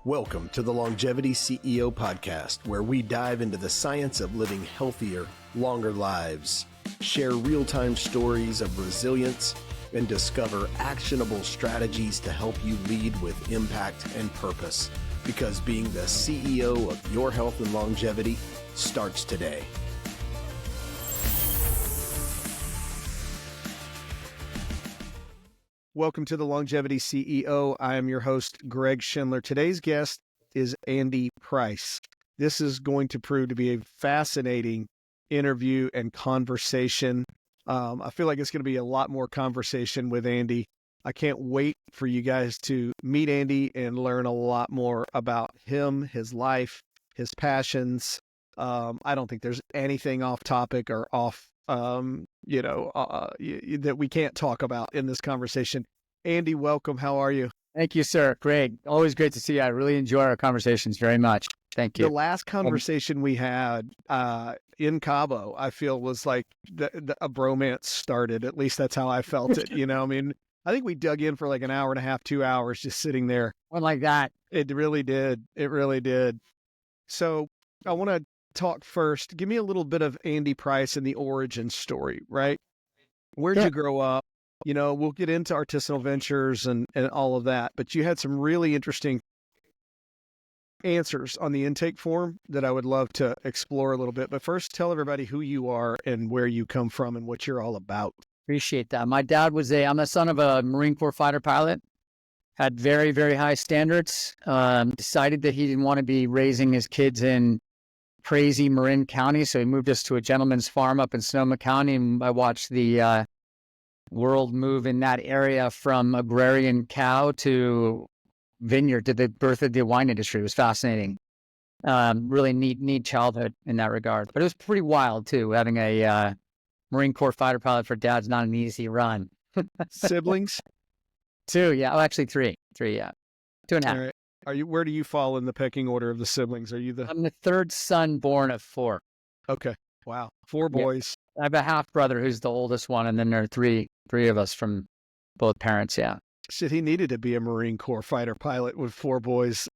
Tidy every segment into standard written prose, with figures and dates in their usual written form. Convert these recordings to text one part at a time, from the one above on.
Welcome to the Longevity CEO podcast, where we dive into the science of living healthier, longer lives, share real-time stories of resilience, and discover actionable strategies to help you lead with impact and purpose. Because being the CEO of your health and longevity starts today. Welcome to the Longevity CEO. I am your host, Greg Schindler. Today's guest is Andy Price. This is going to prove to be a fascinating interview and conversation. I feel like it's going to be a lot more conversation with Andy. I can't wait for you guys to meet Andy and learn a lot more about him, his life, his passions. I don't think there's anything off topic or off that we can't talk about in this conversation. Andy, welcome. How are you? Thank you, sir. Great. Always great to see you. I really enjoy our conversations very much. Thank you. The last conversation we had in Cabo, I feel was like a bromance started. At least that's how I felt it. I think we dug in for like an hour and a half, 2 hours just sitting there. One like that. It really did. It really did. So I want to talk first. Give me a little bit of Andy Price and the origin story, right? Where'd you grow up? We'll get into artisanal ventures and all of that, but you had some really interesting answers on the intake form that I would love to explore a little bit. But first, tell everybody who you are and where you come from and what you're all about. Appreciate that. My dad I'm the son of a Marine Corps fighter pilot, had very, very high standards, decided that he didn't want to be raising his kids in crazy Marin County. So he moved us to a gentleman's farm up in Sonoma County. And I watched the world move in that area from agrarian cow to vineyard to the birth of the wine industry. It was fascinating. Really neat childhood in that regard. But it was pretty wild too. Having a Marine Corps fighter pilot for dad's not an easy run. Siblings? 2, yeah. Oh, actually 3. 3, yeah. 2.5. All right. Where do you fall in the pecking order of the siblings? I'm the third son born of 4. Okay. Wow. 4 boys. Yeah. I have a half brother who's the oldest one, and then there are three of us from both parents. Yeah. Shit, he needed to be a Marine Corps fighter pilot with 4 boys,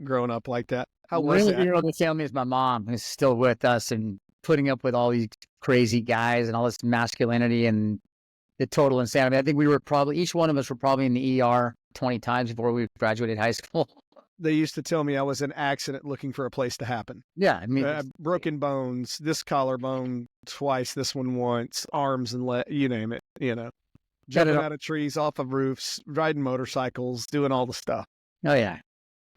growing up like that. How was that? The only family is my mom, who's still with us and putting up with all these crazy guys and all this masculinity and the total insanity. I think each one of us were probably in the ER 20 times before we graduated high school. They used to tell me I was an accident looking for a place to happen. Yeah. I mean, broken bones, this collarbone twice, this one once, arms and you name it, jumping out of trees, off of roofs, riding motorcycles, doing all the stuff. Oh, yeah.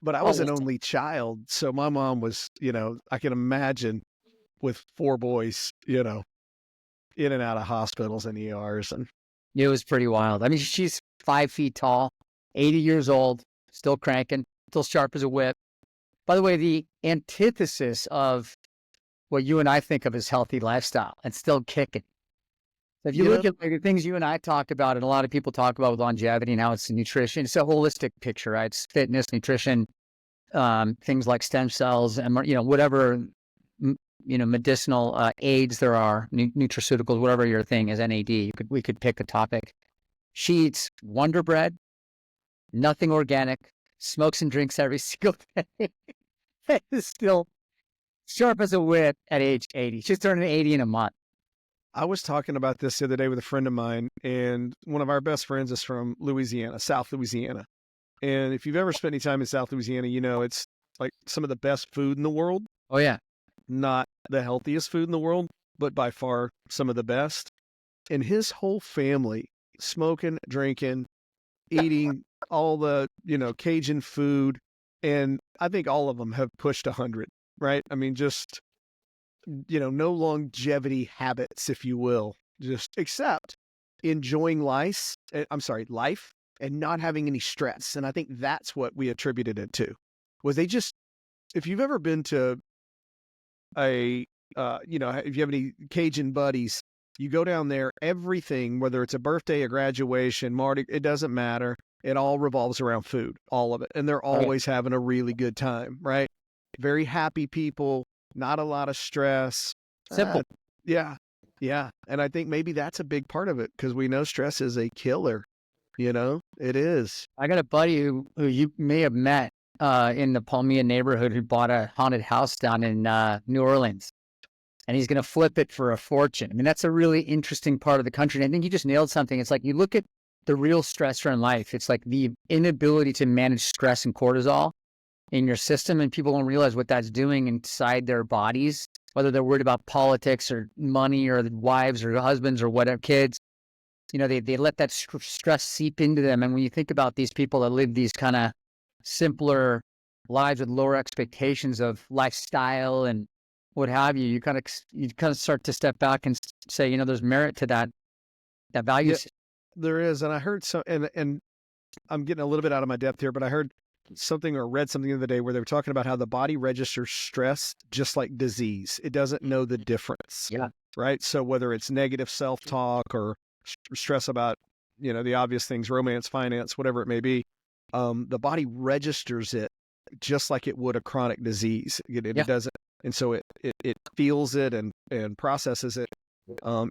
But I was an only child. So my mom was, I can imagine with 4 boys, in and out of hospitals and ERs. And it was pretty wild. I mean, she's 5 feet tall, 80 years old, still cranking. Still sharp as a whip. By the way, the antithesis of what you and I think of as healthy lifestyle and still kicking. So if you look at the things you and I talked about, and a lot of people talk about with longevity and how it's nutrition, it's a holistic picture, right? It's fitness, nutrition, things like stem cells, and whatever medicinal aids there are, nutraceuticals, whatever your thing is, NAD. We could pick a topic. She eats Wonder Bread, nothing organic. Smokes and drinks every single day. Is still sharp as a whip at age 80. She's turning 80 in a month. I was talking about this the other day with a friend of mine, and one of our best friends is from Louisiana, South Louisiana. And if you've ever spent any time in South Louisiana, it's like some of the best food in the world. Oh, yeah. Not the healthiest food in the world, but by far some of the best. And his whole family, smoking, drinking, eating all the, Cajun food. And I think all of them have pushed 100, right? I mean, just, no longevity habits, if you will, just except enjoying life and not having any stress. And I think that's what we attributed it to, was if you've ever been to if you have any Cajun buddies, you go down there, everything, whether it's a birthday, a graduation, Marty, it doesn't matter. It all revolves around food, all of it. And they're always having a really good time, right? Very happy people, not a lot of stress. Simple. Yeah. And I think maybe that's a big part of it, because we know stress is a killer. It is. I got a buddy who you may have met in the Palmyra neighborhood who bought a haunted house down in New Orleans, and he's going to flip it for a fortune. I mean, that's a really interesting part of the country. And I think you just nailed something. It's like you look at the real stressor in life. It's like the inability to manage stress and cortisol in your system, and people don't realize what that's doing inside their bodies, whether they're worried about politics or money or wives or husbands or whatever, kids. They let that stress seep into them. And when you think about these people that live these kind of simpler lives with lower expectations of lifestyle and what have you, you kind of start to step back and say, there's merit to that value. Yeah, there is. And I heard and I'm getting a little bit out of my depth here, but I heard something or read something the other day where they were talking about how the body registers stress just like disease. It doesn't know the difference. Yeah. Right. So whether it's negative self-talk or stress about, the obvious things, romance, finance, whatever it may be, the body registers it just like it would a chronic disease. It doesn't. And so it feels it and processes it,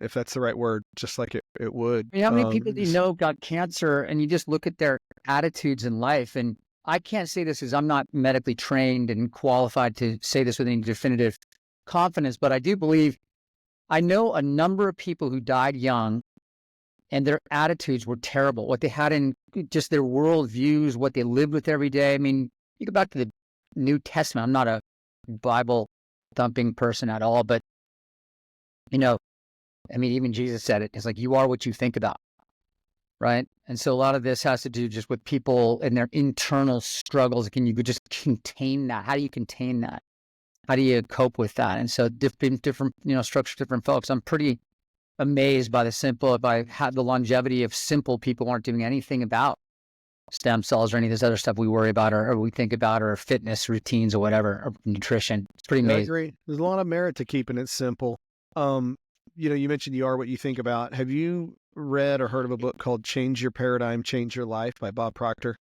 if that's the right word, just like it would. I mean, how many people do you know got cancer, and you just look at their attitudes in life? And I can't say this because I'm not medically trained and qualified to say this with any definitive confidence, but I do believe I know a number of people who died young and their attitudes were terrible. What they had in just their worldviews, what they lived with every day. I mean, you go back to the New Testament. I'm not a Bible thumping person at all, but even Jesus said it. It's like, you are what you think about, right? And so a lot of this has to do just with people and their internal struggles. Can you just contain that? How do you contain that? How do you cope with that? And so different structures, different folks. I'm pretty amazed by the longevity of simple people who aren't doing anything about stem cells or any of this other stuff we worry about or we think about, or fitness routines or whatever, or nutrition. It's pretty amazing. I agree. There's a lot of merit to keeping it simple. You mentioned you are what you think about. Have you read or heard of a book called Change Your Paradigm, Change Your Life by Bob Proctor?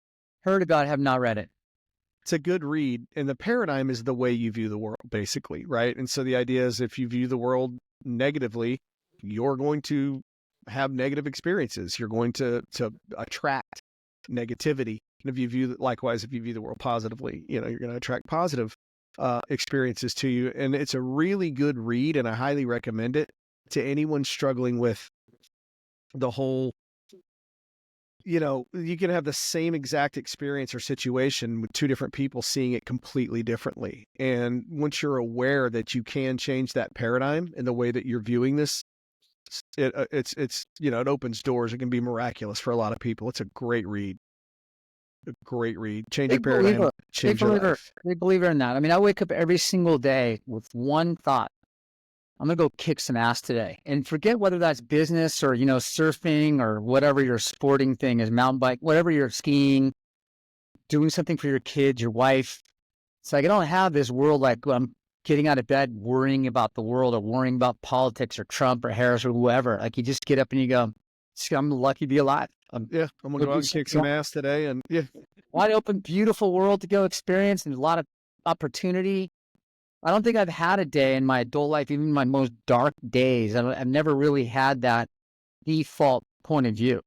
Heard about it, have not read it. It's a good read. And the paradigm is the way you view the world, basically, right? And so the idea is if you view the world negatively, you're going to have negative experiences. You're going to attract negativity. And if you view the world positively, you're going to attract positive experiences to you. And it's a really good read, and I highly recommend it to anyone struggling with the whole, you can have the same exact experience or situation with two different people seeing it completely differently. And once you're aware that you can change that paradigm in the way that you're viewing this, it opens doors. It can be miraculous for a lot of people. It's a great read. Change your paradigm, change your life. Big believer in that. I mean, I wake up every single day with one thought. I'm going to go kick some ass today, and forget whether that's business or, surfing or whatever your sporting thing is, mountain bike, whatever you're skiing, doing something for your kids, your wife. It's like, I don't have this world like I'm getting out of bed worrying about the world or worrying about politics or Trump or Harris or whoever. Like, you just get up and you go, I'm lucky to be alive. I'm going to go out and kick some ass today. And wide open, beautiful world to go experience, and a lot of opportunity. I don't think I've had a day in my adult life, even my most dark days. I've never really had that default point of view.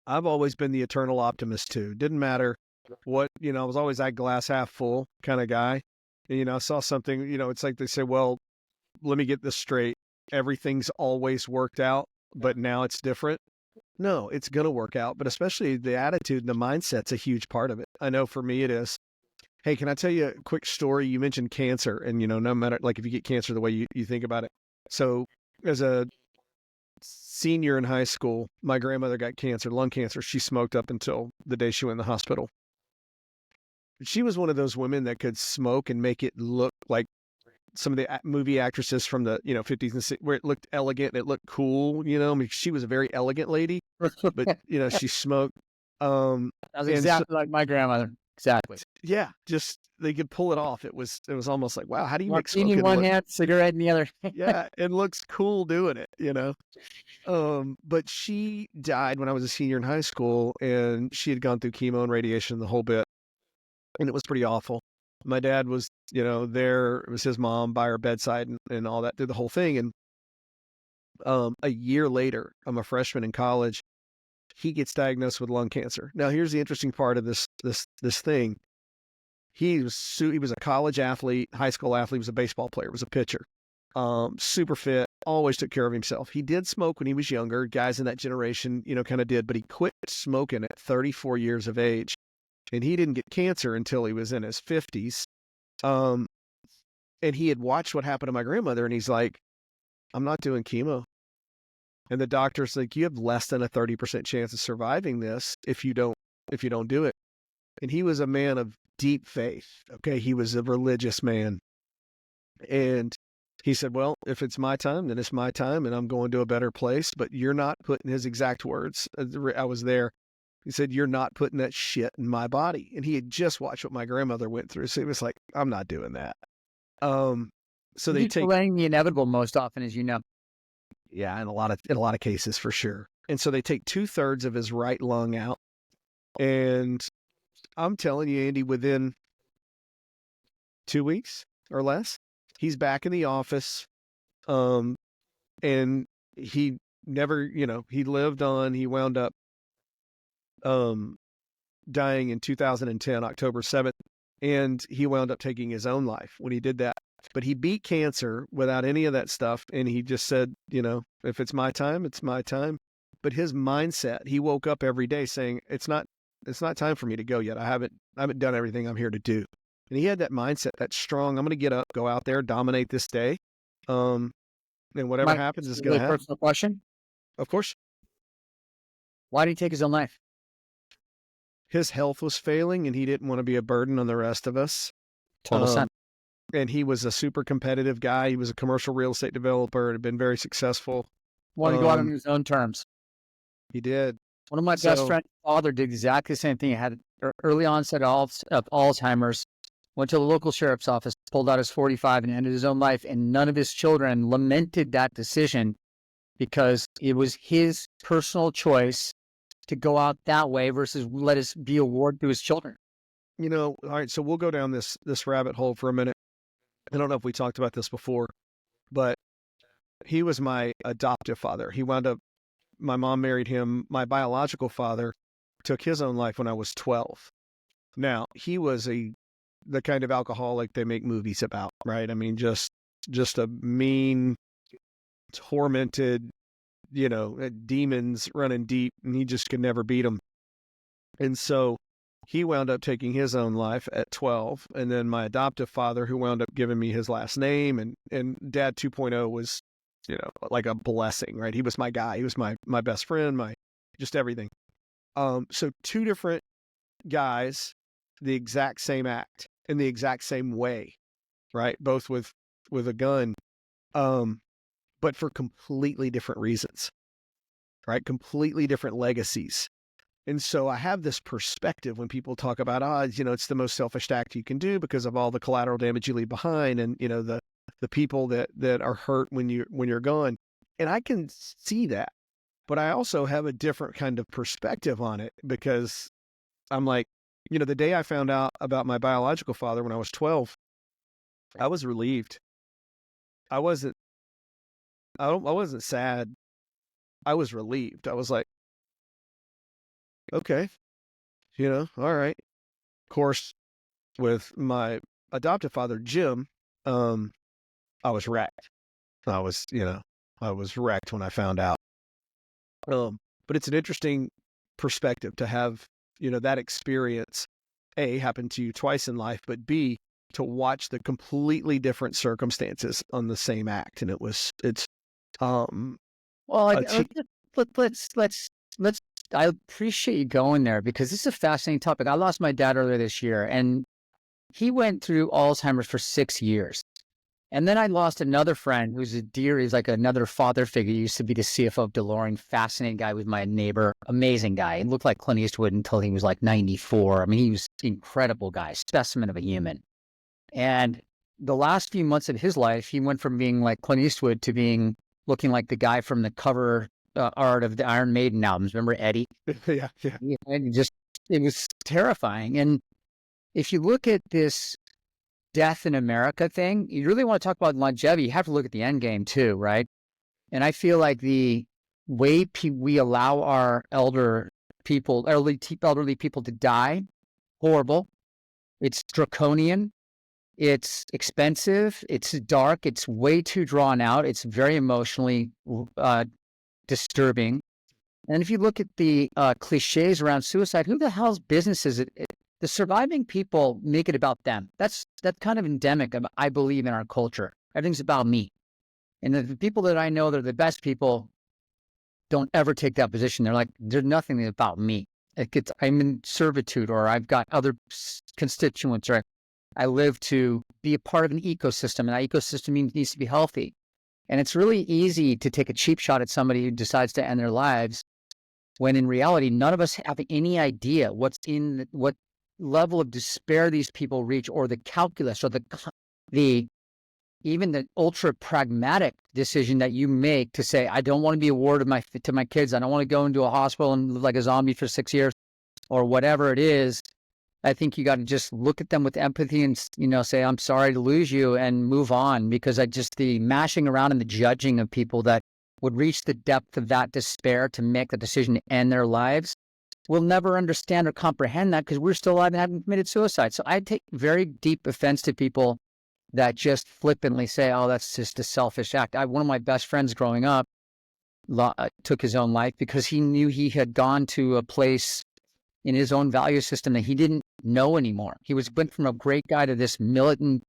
I've always been the eternal optimist too. Didn't matter what, I was always that glass half full kind of guy. And, I saw something, it's like they say, well, let me get this straight. Everything's always worked out, but now it's different. No, it's going to work out, but especially the attitude and the mindset's a huge part of it. I know for me it is. Hey, can I tell you a quick story? You mentioned cancer, and, no matter, like, if you get cancer the way you think about it. So as a senior in high school, my grandmother got cancer, lung cancer. She smoked up until the day she went in the hospital. She was one of those women that could smoke and make it look like some of the movie actresses from the 50s and 60s, where it looked elegant and it looked cool. I mean, she was a very elegant lady, but she smoked. That was exactly like my grandmother. Exactly. Yeah, just they could pull it off. It was almost like, wow, how do you make smoking in one hand, cigarette in the other? Yeah, it looks cool doing it. But she died when I was a senior in high school, and she had gone through chemo and radiation the whole bit, and it was pretty awful. My dad was, there. It was his mom by her bedside and all that, through the whole thing. And a year later, I'm a freshman in college. He gets diagnosed with lung cancer. Now, here's the interesting part of this thing. He was a college athlete, high school athlete, was a baseball player, was a pitcher. Super fit, always took care of himself. He did smoke when he was younger. Guys in that generation, kind of did, but he quit smoking at 34 years of age. And he didn't get cancer until he was in his 50s. And he had watched what happened to my grandmother, and he's like, I'm not doing chemo. And the doctor's like, you have less than a 30% chance of surviving this if you don't do it. And he was a man of deep faith. Okay. He was a religious man. And he said, well, if it's my time, then it's my time, and I'm going to a better place. But you're not putting, his exact words, I was there. He said, you're not putting that shit in my body. And he had just watched what my grandmother went through. So he was like, I'm not doing that. So they take delaying the inevitable most often, as you know. Yeah, in a lot of cases for sure. And so they take 2/3 of his right lung out. And I'm telling you, Andy, within 2 weeks or less, he's back in the office. And he never, he lived on. He wound up dying in 2010, October 7th, and he wound up taking his own life when he did that. But he beat cancer without any of that stuff. And he just said, if it's my time, it's my time. But his mindset, he woke up every day saying, it's not time for me to go yet. I haven't done everything I'm here to do. And he had that mindset, that strong, I'm going to get up, go out there, dominate this day. And whatever happens is going to happen. Personal question. Of course. Why did he take his own life? His health was failing, and he didn't want to be a burden on the rest of us. Total sense. And he was a super competitive guy. He was a commercial real estate developer and had been very successful. Wanted to go out on his own terms. He did. One of my best friends' father did exactly the same thing. He had early onset of Alzheimer's, went to the local sheriff's office, pulled out his 45 and ended his own life. And none of his children lamented that decision because it was his personal choice to go out that way versus let us be a ward to his children. All right, so we'll go down this rabbit hole for a minute. I don't know if we talked about this before, but he was my adoptive father. He wound up, my mom married him. My biological father took his own life when I was 12. Now, he was the kind of alcoholic they make movies about, right? I mean, just a mean, tormented, demons running deep, and he just could never beat them. And so he wound up taking his own life at 12. And then my adoptive father, who wound up giving me his last name, and Dad 2.0 was, like a blessing, right? He was my guy. He was my best friend, my just everything. So two different guys, the exact same act in the exact same way, right? Both with a gun, but for completely different reasons, right? Completely different legacies. And so I have this perspective when people talk about, it's the most selfish act you can do because of all the collateral damage you leave behind, and the people that are hurt when you're gone. And I can see that, but I also have a different kind of perspective on it because I'm like, the day I found out about my biological father when I was 12, I was relieved. I wasn't sad. I was relieved. I was like, okay, all right. Of course, with my adoptive father, Jim, I was wrecked. I was wrecked when I found out. But it's an interesting perspective to have, that experience, A, happen to you twice in life, but B, to watch the completely different circumstances on the same act. And let's I appreciate you going there because this is a fascinating topic. I lost my dad earlier this year, and he went through Alzheimer's for 6 years. And then I lost another friend who's a dear. He's like another father figure. He used to be the CFO of DeLorean. Fascinating guy, was my neighbor. Amazing guy. He looked like Clint Eastwood until he was like 94. I mean, he was an incredible guy, specimen of a human. And the last few months of his life, he went from being like Clint Eastwood to looking like the guy from the cover art of the Iron Maiden albums. Remember Eddie? Yeah. And it was terrifying. And if you look at this death in America thing, you really want to talk about longevity, you have to look at the end game too, right? And I feel like the way we allow our elderly people to die, horrible. It's draconian. It's expensive. It's dark. It's way too drawn out. It's very emotionally disturbing. And if you look at the cliches around suicide, who the hell's business is it? The surviving people make it about them. That's kind of endemic, I believe, in our culture. Everything's about me. And the people that I know that are the best people don't ever take that position. They're like, there's nothing about me. I'm in servitude, or I've got other constituents, or I live to be a part of an ecosystem, and that ecosystem needs to be healthy. And it's really easy to take a cheap shot at somebody who decides to end their lives, when in reality, none of us have any idea what level of despair these people reach, or the calculus, or the even the ultra pragmatic decision that you make to say, I don't want to be a ward to my kids. I don't want to go into a hospital and live like a zombie for 6 years, or whatever it is. I think you got to just look at them with empathy and, say, I'm sorry to lose you, and move on, because the mashing around and the judging of people that would reach the depth of that despair to make the decision to end their lives will never understand or comprehend that, because we're still alive and haven't committed suicide. So I take very deep offense to people that just flippantly say, oh, that's just a selfish act. One of my best friends growing up took his own life because he knew he had gone to a place in his own value system that he didn't know anymore. He went from a great guy to this militant,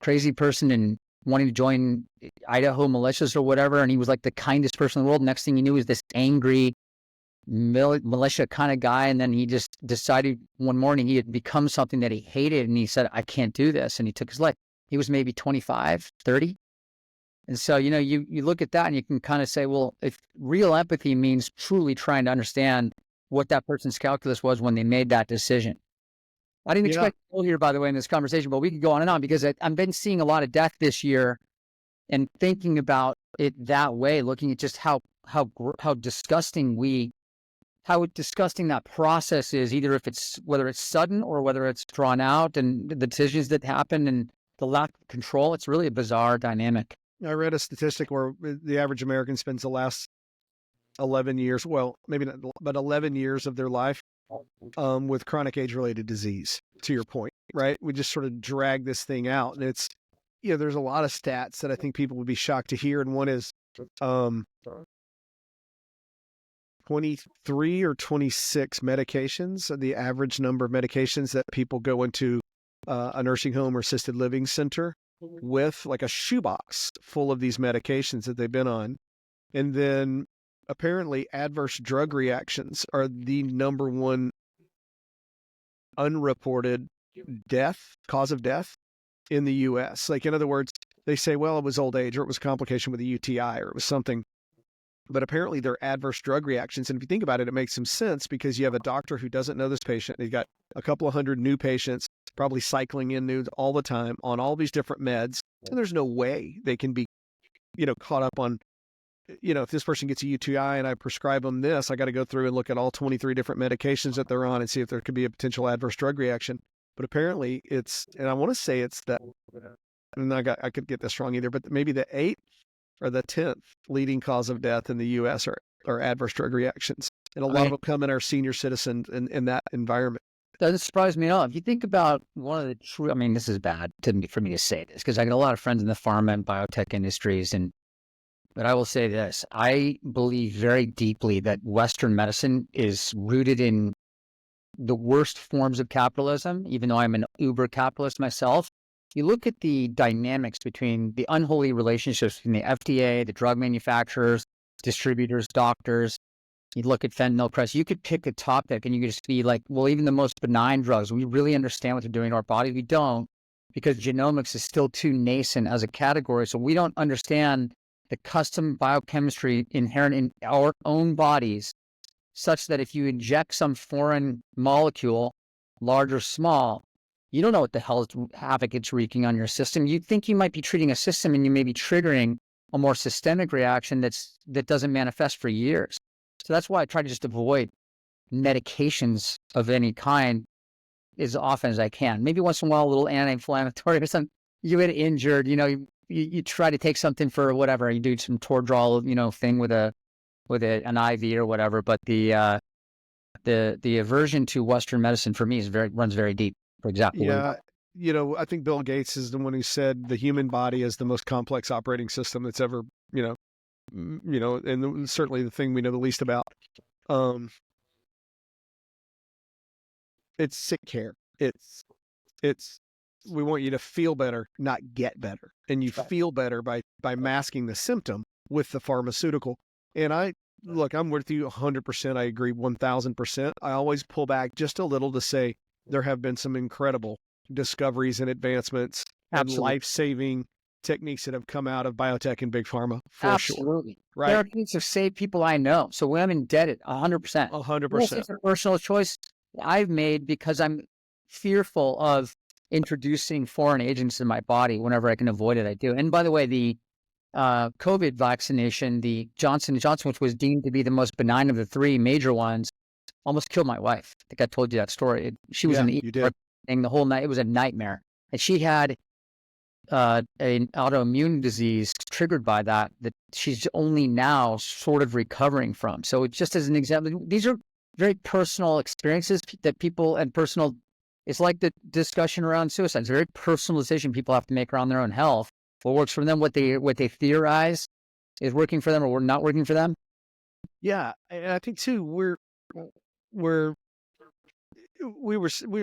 crazy person and wanting to join Idaho militias or whatever. And he was like the kindest person in the world. Next thing he knew, he was this angry militia kind of guy. And then he just decided one morning he had become something that he hated. And he said, I can't do this. And he took his life. He was maybe 25, 30. And so, you look at that and you can kind of say, well, if real empathy means truly trying to understand what that person's calculus was when they made that decision. I didn't expect to go here, by the way, in this conversation, but we could go on and on, because I've been seeing a lot of death this year and thinking about it that way, looking at just how disgusting that process is, whether it's sudden or whether it's drawn out, and the decisions that happen and the lack of control. It's really a bizarre dynamic. I read a statistic where the average American spends the last 11 years, well, maybe not, but 11 years of their life with chronic age-related disease, to your point, right? We just sort of drag this thing out. And it's, there's a lot of stats that I think people would be shocked to hear. And one is 23 or 26 medications, the average number of medications that people go into a nursing home or assisted living center with, like a shoebox full of these medications that they've been on. And then apparently adverse drug reactions are the number one unreported cause of death in the U.S. Like, in other words, they say, well, it was old age, or it was a complication with a UTI, or it was something. But apparently they're adverse drug reactions. And if you think about it, it makes some sense, because you have a doctor who doesn't know this patient. He's got a couple of hundred new patients, probably cycling in new all the time on all these different meds. And there's no way they can be, caught up on, if this person gets a UTI and I prescribe them this, I got to go through and look at all 23 different medications that they're on and see if there could be a potential adverse drug reaction. But apparently and I want to say it's that, and I could get this wrong either, but maybe the 8th or the 10th leading cause of death in the U.S. are adverse drug reactions. And a lot of them come in our senior citizens in that environment. Doesn't surprise me at all. If you think about one of the this is bad for me to say this, because I got a lot of friends in the pharma and biotech industries, but I will say this: I believe very deeply that Western medicine is rooted in the worst forms of capitalism, even though I'm an uber capitalist myself. You look at the dynamics between the unholy relationships between the FDA, the drug manufacturers, distributors, doctors. You look at fentanyl press, you could pick a topic and you could just be like, well, even the most benign drugs, we really understand what they're doing to our body. We don't, because genomics is still too nascent as a category. So we don't understand the custom biochemistry inherent in our own bodies, such that if you inject some foreign molecule, large or small, you don't know what the hell havoc it's wreaking on your system. You think you might be treating a system, and you may be triggering a more systemic reaction that doesn't manifest for years. So that's why I try to just avoid medications of any kind as often as I can. Maybe once in a while, a little anti-inflammatory or something. You get injured, you try to take something for whatever. You do some Toradol, thing with an IV or whatever. But the aversion to Western medicine for me runs very deep. for exactly what Yeah. I think Bill Gates is the one who said the human body is the most complex operating system that's ever, and certainly the thing we know the least about. Um, it's sick care. It's we want you to feel better, not get better. And you feel better by masking the symptom with the pharmaceutical. And I'm with you 100%. I agree 1000%. I always pull back just a little to say there have been some incredible discoveries and advancements and Absolutely. life-saving techniques that have come out of biotech and big pharma for sure. Absolutely. Right? Therapeutics have saved people I know. So I'm indebted 100%. 100%. It's a personal choice I've made because I'm fearful of introducing foreign agents in my body whenever I can avoid it. I do. And by the way, the COVID vaccination, the Johnson & Johnson, which was deemed to be the most benign of the three major ones, almost killed my wife. I think I told you that story. She was in the you did. thing the whole night. It was a nightmare. And she had an autoimmune disease triggered by that she's only now sort of recovering from. So just as an example, these are very personal experiences that people and personal, it's like the discussion around suicide. It's a very personal decision people have to make around their own health. What works for them, what they theorize is working for them or not working for them. Yeah. And I think too, we've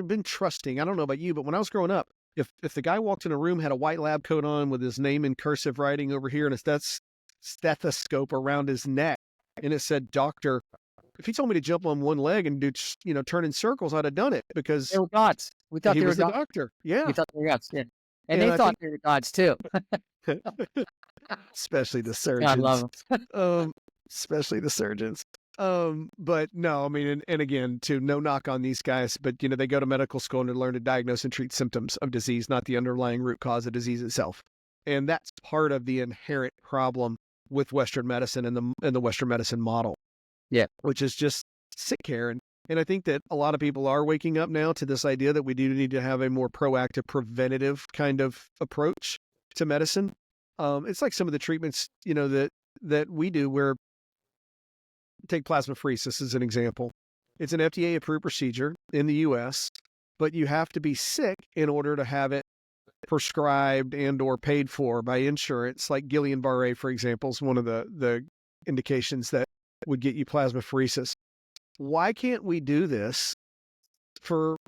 been trusting. I don't know about you, but when I was growing up, if the guy walked in a room, had a white lab coat on with his name in cursive writing over here and a stethoscope around his neck, and it said doctor, if he told me to jump on one leg and do, turn in circles, I'd have done it because they were gods. We thought he they were was the gods. doctor. Yeah. We thought they were gods. Yeah. And they thought they were gods too. Especially the surgeons. I love them. Especially the surgeons. But no, I mean, and again, no knock on these guys, but they go to medical school and they learn to diagnose and treat symptoms of disease, not the underlying root cause of disease itself. And that's part of the inherent problem with Western medicine and the Western medicine model. Yeah. Which is just sick care. And I think that a lot of people are waking up now to this idea that we do need to have a more proactive, preventative kind of approach to medicine. It's like some of the treatments, that we do where, take plasmapheresis as an example. It's an FDA-approved procedure in the U.S., but you have to be sick in order to have it prescribed and or paid for by insurance. Like Guillain-Barré, for example, is one of the indications that would get you plasmapheresis. Why can't we do this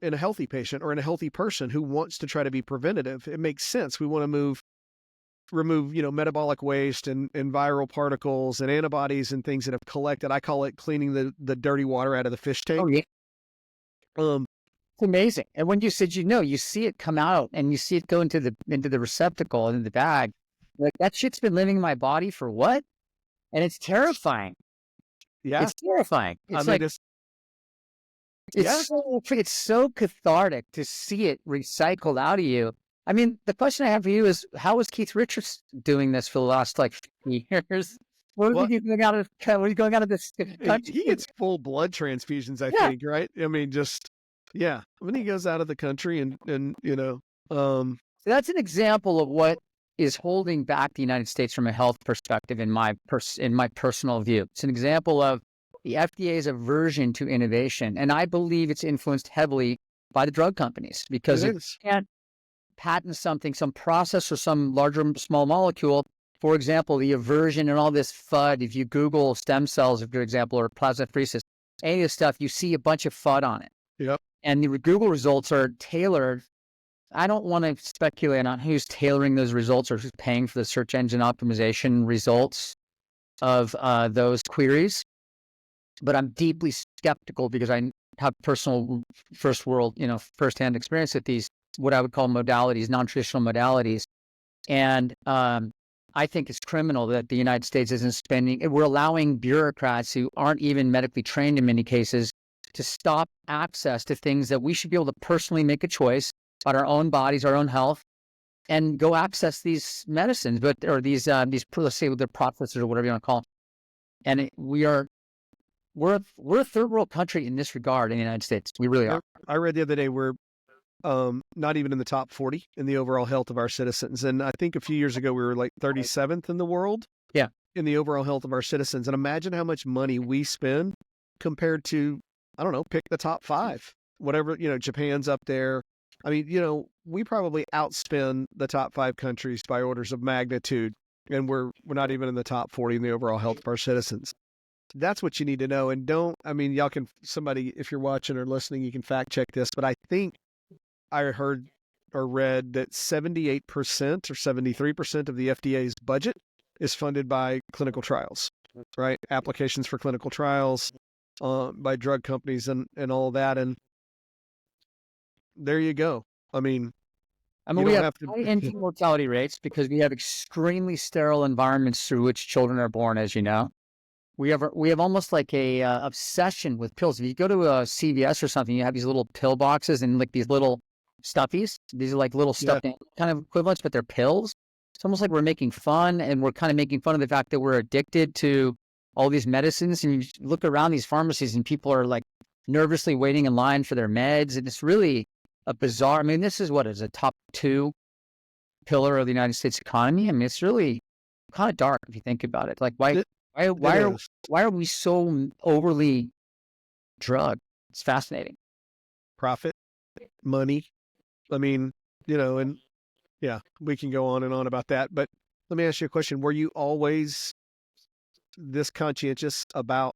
in a healthy patient or in a healthy person who wants to try to be preventative? It makes sense. We want to remove, metabolic waste and viral particles and antibodies and things that have collected. I call it cleaning the dirty water out of the fish tank. Oh, yeah. It's amazing. And when you said, you see it come out and you see it go into the receptacle and in the bag, like that shit's been living in my body for what? And it's terrifying. Yeah. It's terrifying. It's it's so cathartic to see it recycled out of you. I mean, the question I have for you is, how is Keith Richards doing this for the last 50 years? What are you going out of this country? He gets full blood transfusions, I think, right? I mean, when he goes out of the country and that's an example of what is holding back the United States from a health perspective in my personal view. It's an example of the FDA's aversion to innovation. And I believe it's influenced heavily by the drug companies because you can't patent something, some process or some larger small molecule. For example, the aversion and all this FUD, if you Google stem cells, for example, or plasmapheresis, any of this stuff, you see a bunch of FUD on it. Yep. And the Google results are tailored. I don't want to speculate on who's tailoring those results or who's paying for the search engine optimization results of those queries. But I'm deeply skeptical because I have personal firsthand experience with these, what I would call modalities, non-traditional modalities. And I think it's criminal that the United States isn't spending, we're allowing bureaucrats who aren't even medically trained in many cases to stop access to things that we should be able to personally make a choice about our own bodies, our own health, and go access these medicines, or these let's say they're processors or whatever you want to call them. And we're a third world country in this regard in the United States. We really are. I read the other day we're not even in the top 40 in the overall health of our citizens. And I think a few years ago we were like 37th in the world. Yeah. In the overall health of our citizens. And imagine how much money we spend compared to, I don't know, pick the top 5. Whatever, Japan's up there, I mean, we probably outspend the top 5 countries by orders of magnitude, and we're not even in the top 40 in the overall health of our citizens. That's what you need to know. And y'all can, somebody, if you're watching or listening, you can fact check this, but I think I heard or read that 78% or 73% of the FDA's budget is funded by clinical trials, right? Applications for clinical trials by drug companies and all of that. And there you go. I mean, you we don't have have to. high infant mortality rates because we have extremely sterile environments through which children are born, as you know. We have almost like a obsession with pills. If you go to a CVS or something, you have these little pill boxes and like these little stuffies. These are like little stuffed animal kind of equivalents, but they're pills. It's almost like we're making fun, and we're kind of making fun of the fact that we're addicted to all these medicines. And you look around these pharmacies, and people are like nervously waiting in line for their meds, and it's really a bizarre. I mean, this is what is a top 2 pillar of the United States economy. I mean, it's really kind of dark if you think about it. Like, why are we so overly drugged? It's fascinating. Profit, money. I mean, and yeah, we can go on and on about that. But let me ask you a question. Were you always this conscientious about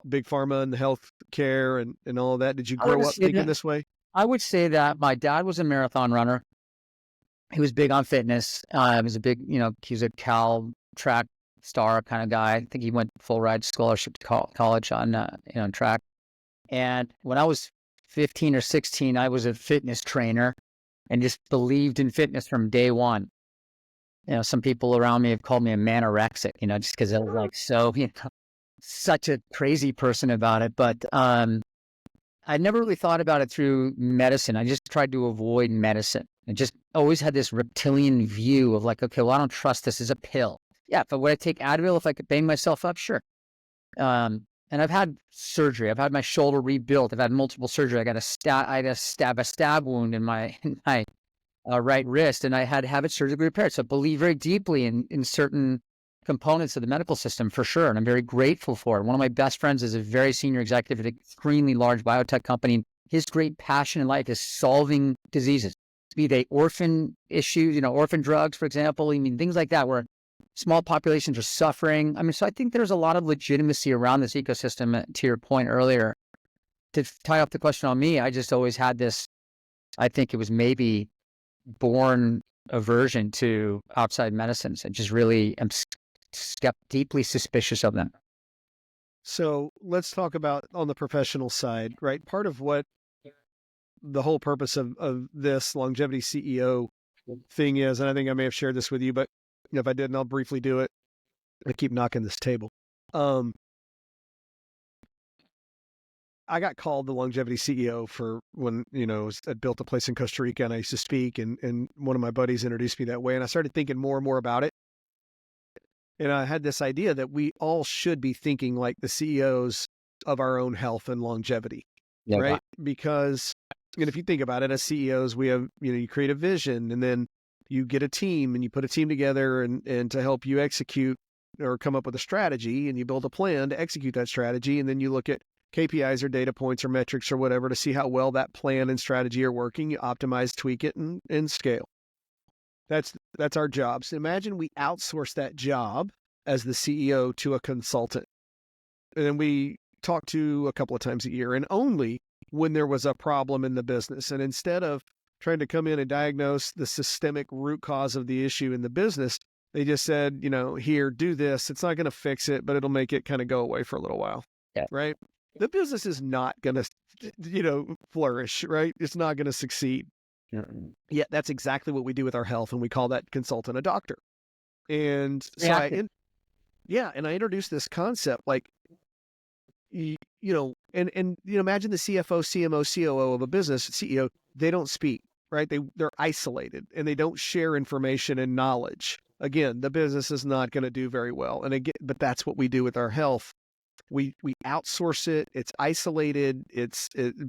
big pharma and health care and all of that? Did you grow up thinking this way? I would say that my dad was a marathon runner. He was big on fitness. He was a big, he was a Cal track star kind of guy. I think he went full ride scholarship to college on, track. And when I was 15 or 16, I was a fitness trainer and just believed in fitness from day one. Some people around me have called me a manorexic, just because I was like, such a crazy person about it. But I never really thought about it through medicine. I just tried to avoid medicine. I just always had this reptilian view of like, okay, well, I don't trust this as a pill. Yeah, but would I take Advil if I could bang myself up? Sure. And I've had surgery. I've had my shoulder rebuilt. I've had multiple surgery. I had a stab wound in my right wrist, and I had to have it surgically repaired. So I believe very deeply in certain components of the medical system for sure, and I'm very grateful for it. One of my best friends is a very senior executive at an extremely large biotech company. His great passion in life is solving diseases, be they orphan issues, orphan drugs, for example. I mean, things like that where small populations are suffering. I mean, so I think there's a lot of legitimacy around this ecosystem. To your point earlier, to tie up the question on me, I just always had this, I think it was maybe born aversion to outside medicines. I just really am deeply suspicious of them. So let's talk about on the professional side, right? Part of what the whole purpose of this longevity CEO thing is, and I think I may have shared this with you, but if I didn't, I'll briefly do it. I keep knocking this table. I got called the longevity CEO for when, I built a place in Costa Rica and I used to speak, and one of my buddies introduced me that way. And I started thinking more and more about it. And I had this idea that we all should be thinking like the CEOs of our own health and longevity, right? Because, if you think about it, as CEOs, we have, you create a vision, and then you get a team and you put a team together and to help you execute or come up with a strategy, and you build a plan to execute that strategy. And then you look at KPIs or data points or metrics or whatever to see how well that plan and strategy are working. You optimize, tweak it, and scale. That's our job. So imagine we outsource that job as the CEO to a consultant. And then we talk to a couple of times a year, and only when there was a problem in the business. And instead of trying to come in and diagnose the systemic root cause of the issue in the business, they just said, here, do this. It's not going to fix it, but it'll make it kind of go away for a little while. Yeah. Right? The business is not going to, flourish, right? It's not going to succeed. Yeah, that's exactly what we do with our health, and we call that consultant a doctor. And so I introduced this concept, like, and imagine the CFO, CMO, COO of a business, CEO, they don't speak, right? They're isolated and they don't share information and knowledge. Again, the business is not going to do very well. And again, but that's what we do with our health. We outsource it. It's isolated.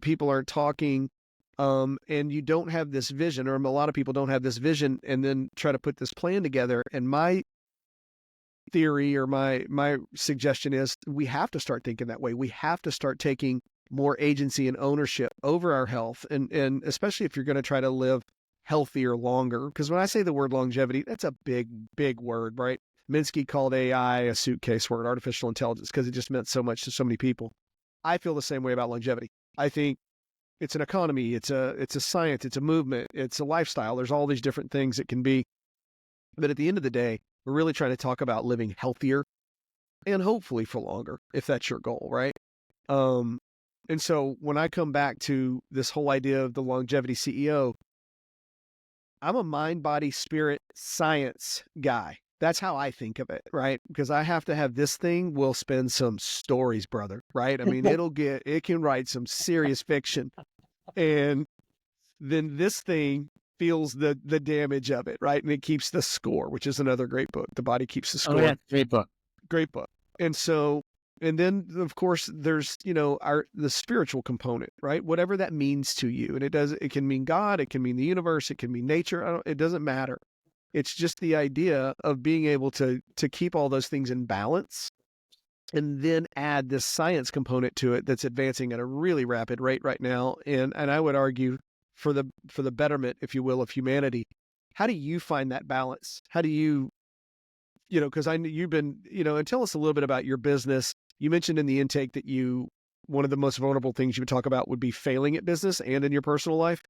People aren't talking. And you don't have this vision, or a lot of people don't have this vision, and then try to put this plan together. And my theory or my suggestion is we have to start thinking that way. We have to start taking more agency and ownership over our health. And especially if you're going to try to live healthier longer, because when I say the word longevity, that's a big, big word, right? Minsky called AI a suitcase word, artificial intelligence, because it just meant so much to so many people. I feel the same way about longevity. I think it's an economy, it's a science, it's a movement, it's a lifestyle. There's all these different things it can be. But at the end of the day, we're really trying to talk about living healthier and hopefully for longer, if that's your goal, right? And so when I come back to this whole idea of the longevity CEO, I'm a mind, body, spirit, science guy. That's how I think of it, right? Because I have to have this thing will spin some stories, brother, right? I mean, it can write some serious fiction. And then this thing feels the damage of it, right? And it keeps the score, which is another great book. The Body Keeps the Score. Oh, yeah. Great book. Great book. And so, and then of course there's, the spiritual component, right? Whatever that means to you. And it can mean God, it can mean the universe, it can mean nature. It doesn't matter. It's just the idea of being able to keep all those things in balance and then add this science component to it that's advancing at a really rapid rate right now. And I would argue for the betterment, if you will, of humanity. How do you find that balance? How do you, because I know you've been, and tell us a little bit about your business. You mentioned in the intake that one of the most vulnerable things you would talk about would be failing at business and in your personal life.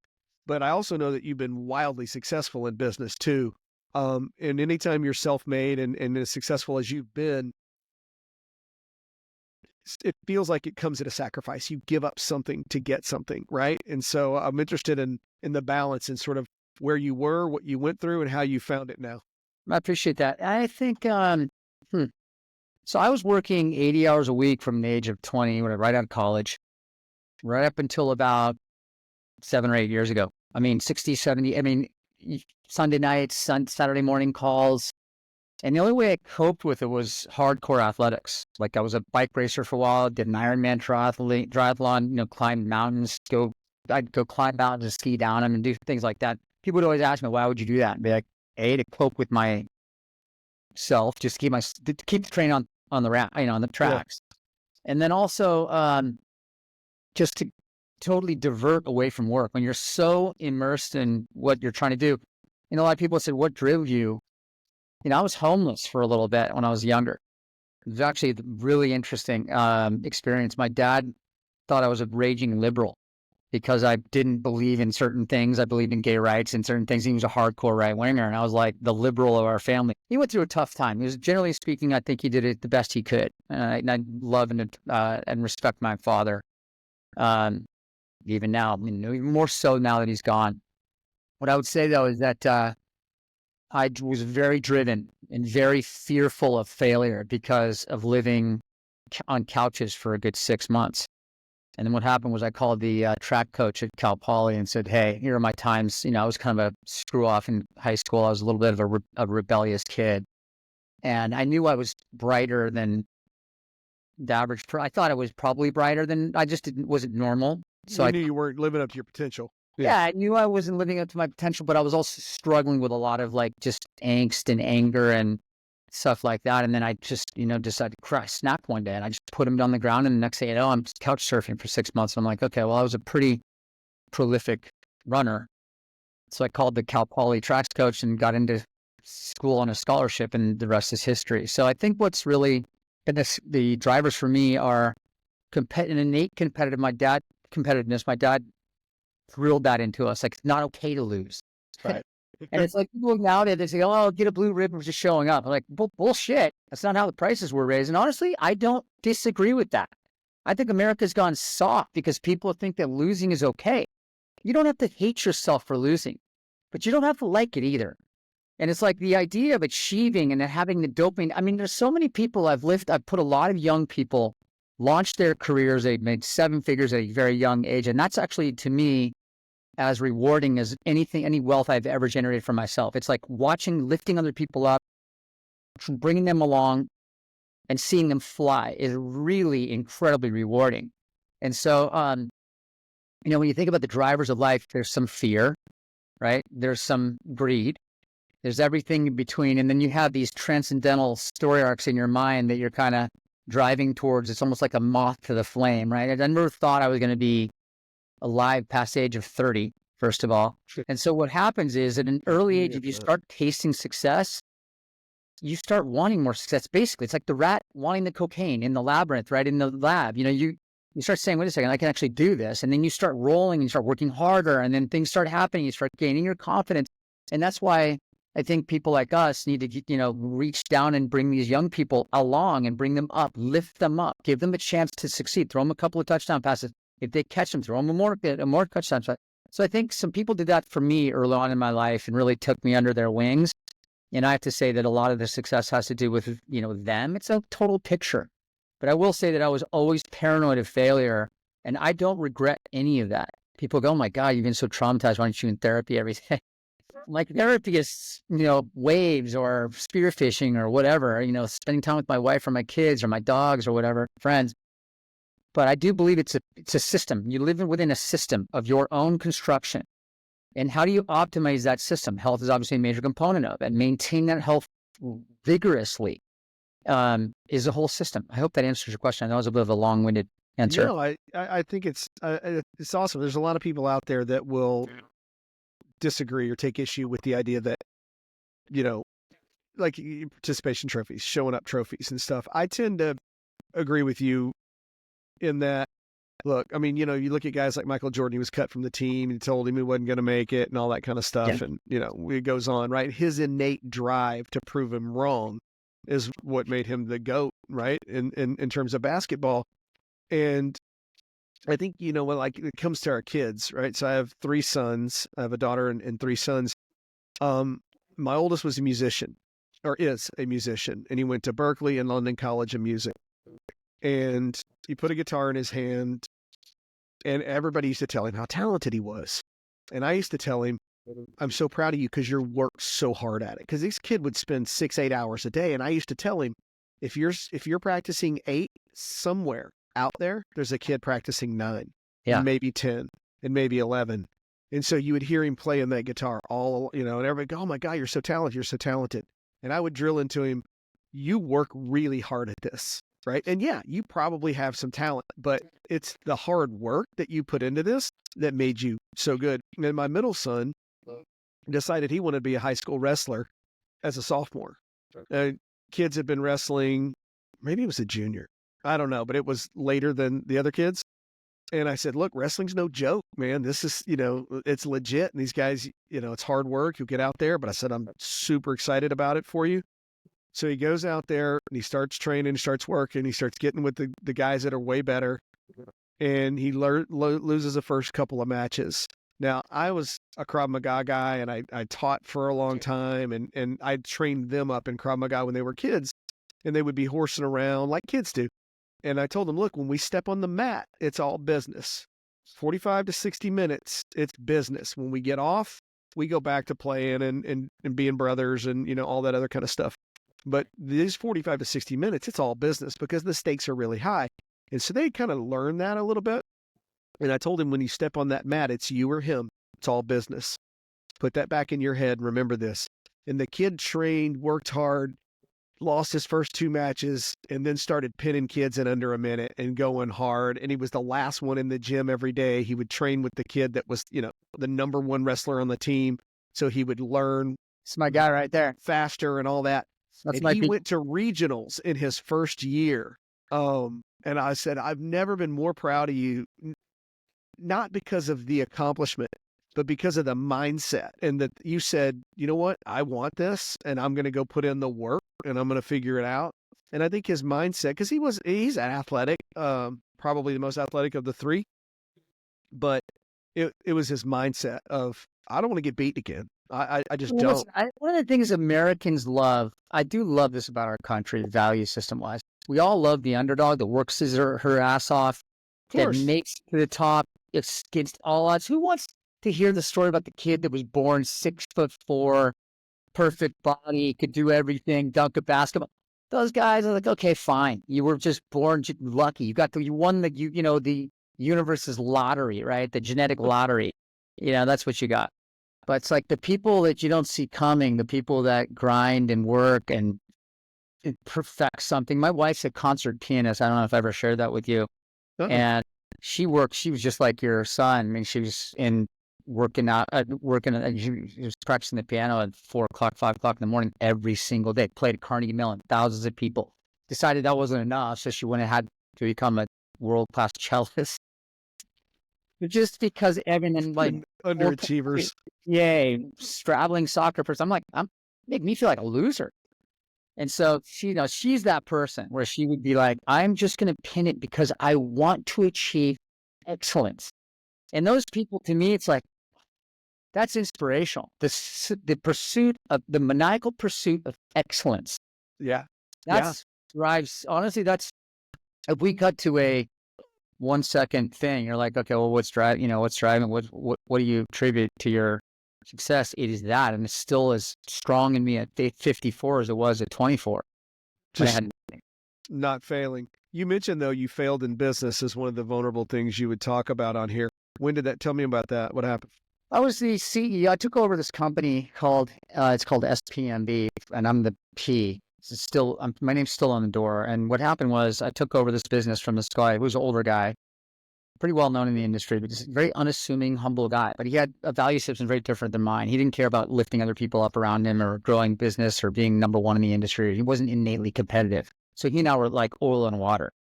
But I also know that you've been wildly successful in business too. And anytime you're self-made and as successful as you've been, it feels like it comes at a sacrifice. You give up something to get something, right? And so I'm interested in the balance and sort of where you were, what you went through, and how you found it now. I appreciate that. I think, so I was working 80 hours a week from the age of 20, right out of college, right up until about 7 or 8 years ago. I mean, 60, 70, Sunday nights, Saturday morning calls. And the only way I coped with it was hardcore athletics. Like I was a bike racer for a while, did an Ironman triathlon, climbed mountains, I'd go climb mountains and ski down them and do things like that. People would always ask me, why would you do that? And be like, to cope with myself, just to keep the train on the on the tracks. Yeah. And then also just to totally divert away from work when you're so immersed in what you're trying to do. A lot of people said, what drove you? I was homeless for a little bit when I was younger. It was actually a really interesting experience. My dad thought I was a raging liberal because I didn't believe in certain things. I believed in gay rights and certain things. He was a hardcore right-winger, and I was like the liberal of our family. He went through a tough time. He was, generally speaking, I think he did it the best he could. And I love and respect my father, even now, even more so now that he's gone. What I would say, though, is that I was very driven and very fearful of failure because of living on couches for a good 6 months. And then what happened was I called the track coach at Cal Poly and said, hey, here are my times. I was kind of a screw off in high school. I was a little bit of a rebellious kid. And I knew I was brighter than the average. I thought I was probably brighter than, I just wasn't normal. So I knew you weren't living up to your potential. Yeah, I knew I wasn't living up to my potential, but I was also struggling with a lot of just angst and anger and stuff like that. And then I just, decided to cry, snap one day, and I just put him on the ground. And the next day, I'm couch surfing for 6 months. And I'm like, okay, well, I was a pretty prolific runner. So I called the Cal Poly tracks coach and got into school on a scholarship, and the rest is history. So I think what's really the drivers for me are an innate competitiveness. My dad drilled that into us. Like, it's not okay to lose. Right. And it's like people nowadays, they say, oh, get a blue ribbon for just showing up. I'm like, bullshit. That's not how the prices were raised. And honestly, I don't disagree with that. I think America's gone soft because people think that losing is okay. You don't have to hate yourself for losing, but you don't have to like it either. And it's like the idea of achieving and having the dopamine. There's so many people I've put a lot of young people launch their careers. They've made 7 figures at a very young age. And that's actually, to me, as rewarding as any wealth I've ever generated for myself. It's like lifting other people up, bringing them along, and seeing them fly is really incredibly rewarding. And so, when you think about the drivers of life, there's some fear, right? There's some greed. There's everything in between. And then you have these transcendental story arcs in your mind that you're kind of driving towards, it's almost like a moth to the flame, right? I never thought I was going to be alive past the age of 30, first of all. And so what happens is at an early age, if you start tasting success, you start wanting more success. Basically, it's like the rat wanting the cocaine in the labyrinth, right? In the lab, you start saying, wait a second, I can actually do this. And then you start rolling and you start working harder, and then things start happening. You start gaining your confidence. And that's why I think people like us need to, reach down and bring these young people along and bring them up, lift them up, give them a chance to succeed, throw them a couple of touchdown passes. If they catch them, throw them a more touchdown pass. So I think some people did that for me early on in my life and really took me under their wings. And I have to say that a lot of the success has to do with, them. It's a total picture. But I will say that I was always paranoid of failure, and I don't regret any of that. People go, oh my God, you've been so traumatized. Why aren't you in therapy every day? Like therapy is, waves or spearfishing or whatever, spending time with my wife or my kids or my dogs or whatever, friends. But I do believe it's a system. You live within a system of your own construction. And how do you optimize that system? Health is obviously a major component of it. And maintain that health vigorously is a whole system. I hope that answers your question. I know it was a bit of a long-winded answer. No, I think it's awesome. There's a lot of people out there that will disagree or take issue with the idea that, like participation trophies, showing up trophies and stuff. I tend to agree with you in that. Look, I mean, you look at guys like Michael Jordan, he was cut from the team and told him he wasn't going to make it and all that kind of stuff. Yeah. And, it goes on, right? His innate drive to prove him wrong is what made him the GOAT, right? In terms of basketball. And I think, when it comes to our kids, right? So I have 3 sons. I have a daughter and 3 sons. My oldest was a musician, or is a musician, and he went to Berkeley and London College of Music. And he put a guitar in his hand, and everybody used to tell him how talented he was. And I used to tell him, I'm so proud of you because you worked so hard at it. Because this kid would spend 6-8 hours a day. And I used to tell him, if you're practicing 8 somewhere out there, there's a kid practicing 9, maybe 10, and maybe 11. And so you would hear him playing that guitar and everybody go, oh my God, you're so talented. You're so talented. And I would drill into him, you work really hard at this. Right. And yeah, you probably have some talent, but it's the hard work that you put into this that made you so good. And my middle son decided he wanted to be a high school wrestler as a sophomore. Kids had been wrestling, maybe it was a junior. I don't know, but it was later than the other kids. And I said, look, wrestling's no joke, man. This is, it's legit. And these guys, it's hard work. You'll get out there. But I said, I'm super excited about it for you. So he goes out there and he starts training, starts working, he starts getting with the guys that are way better, and he loses the first couple of matches. Now, I was a Krav Maga guy, and I taught for a long time, and I trained them up in Krav Maga when they were kids, and they would be horsing around like kids do. And I told them, look, when we step on the mat, it's all business. 45 to 60 minutes, it's business. When we get off, we go back to playing and being brothers and, all that other kind of stuff. But these 45 to 60 minutes, it's all business because the stakes are really high. And so they kind of learned that a little bit. And I told him, when you step on that mat, it's you or him. It's all business. Put that back in your head. Remember this. And the kid trained, worked hard, lost his first 2 matches, and then started pinning kids in under a minute and going hard. And he was the last one in the gym every day. He would train with the kid that was, the number 1 wrestler on the team. So he would learn. It's my guy right there. Faster and all that. And he went to regionals in his first year. And I said, I've never been more proud of you, not because of the accomplishment, but because of the mindset. And that you said, you know what, I want this, and I'm going to go put in the work, and I'm going to figure it out. And I think his mindset, because he's athletic, probably the most athletic of the 3, but it was his mindset of, I don't want to get beat again. I just don't. Listen, one of the things Americans love, I do love this about our country, value system-wise. We all love the underdog that works her ass off, that makes it to the top against all odds. Who wants to hear the story about the kid that was born 6'4", perfect body, could do everything, dunk a basketball? Those guys are like, okay, fine. You were just born lucky. You won the universe's lottery, right? The genetic lottery. That's what you got. But it's like the people that you don't see coming, the people that grind and work and perfect something. My wife's a concert pianist. I don't know if I ever shared that with you. Uh-uh. And she was just like your son. I mean, she was working out, she was practicing the piano at 4 o'clock, 5 o'clock in the morning every single day. Played at Carnegie Mellon, thousands of people. Decided that wasn't enough, so she went and had to become a world-class cellist. Just because everyone like Underachievers. yay, traveling soccer person. I'm like, make me feel like a loser. And so she, she's that person where she would be like, I'm just going to pin it because I want to achieve excellence. And those people, to me, it's like, that's inspirational. The pursuit of the maniacal pursuit of excellence. Yeah. That's drives. Honestly, if we cut to a 1 second thing, you're like, okay, well, what's driving? What do you attribute to your success? It is that, and it's still as strong in me at 54 as it was at 24. Just not failing. You mentioned, though, you failed in business as one of the vulnerable things you would talk about on here. When did that? Tell me about that. What happened? I was the CEO. I took over this company it's called SPMB, and I'm the P. It's still, my name's still on the door. And what happened was I took over this business from this guy who was an older guy, pretty well known in the industry, but just a very unassuming, humble guy. But he had a value system very different than mine. He didn't care about lifting other people up around him or growing business or being number one in the industry. He wasn't innately competitive. So he and I were like oil and water.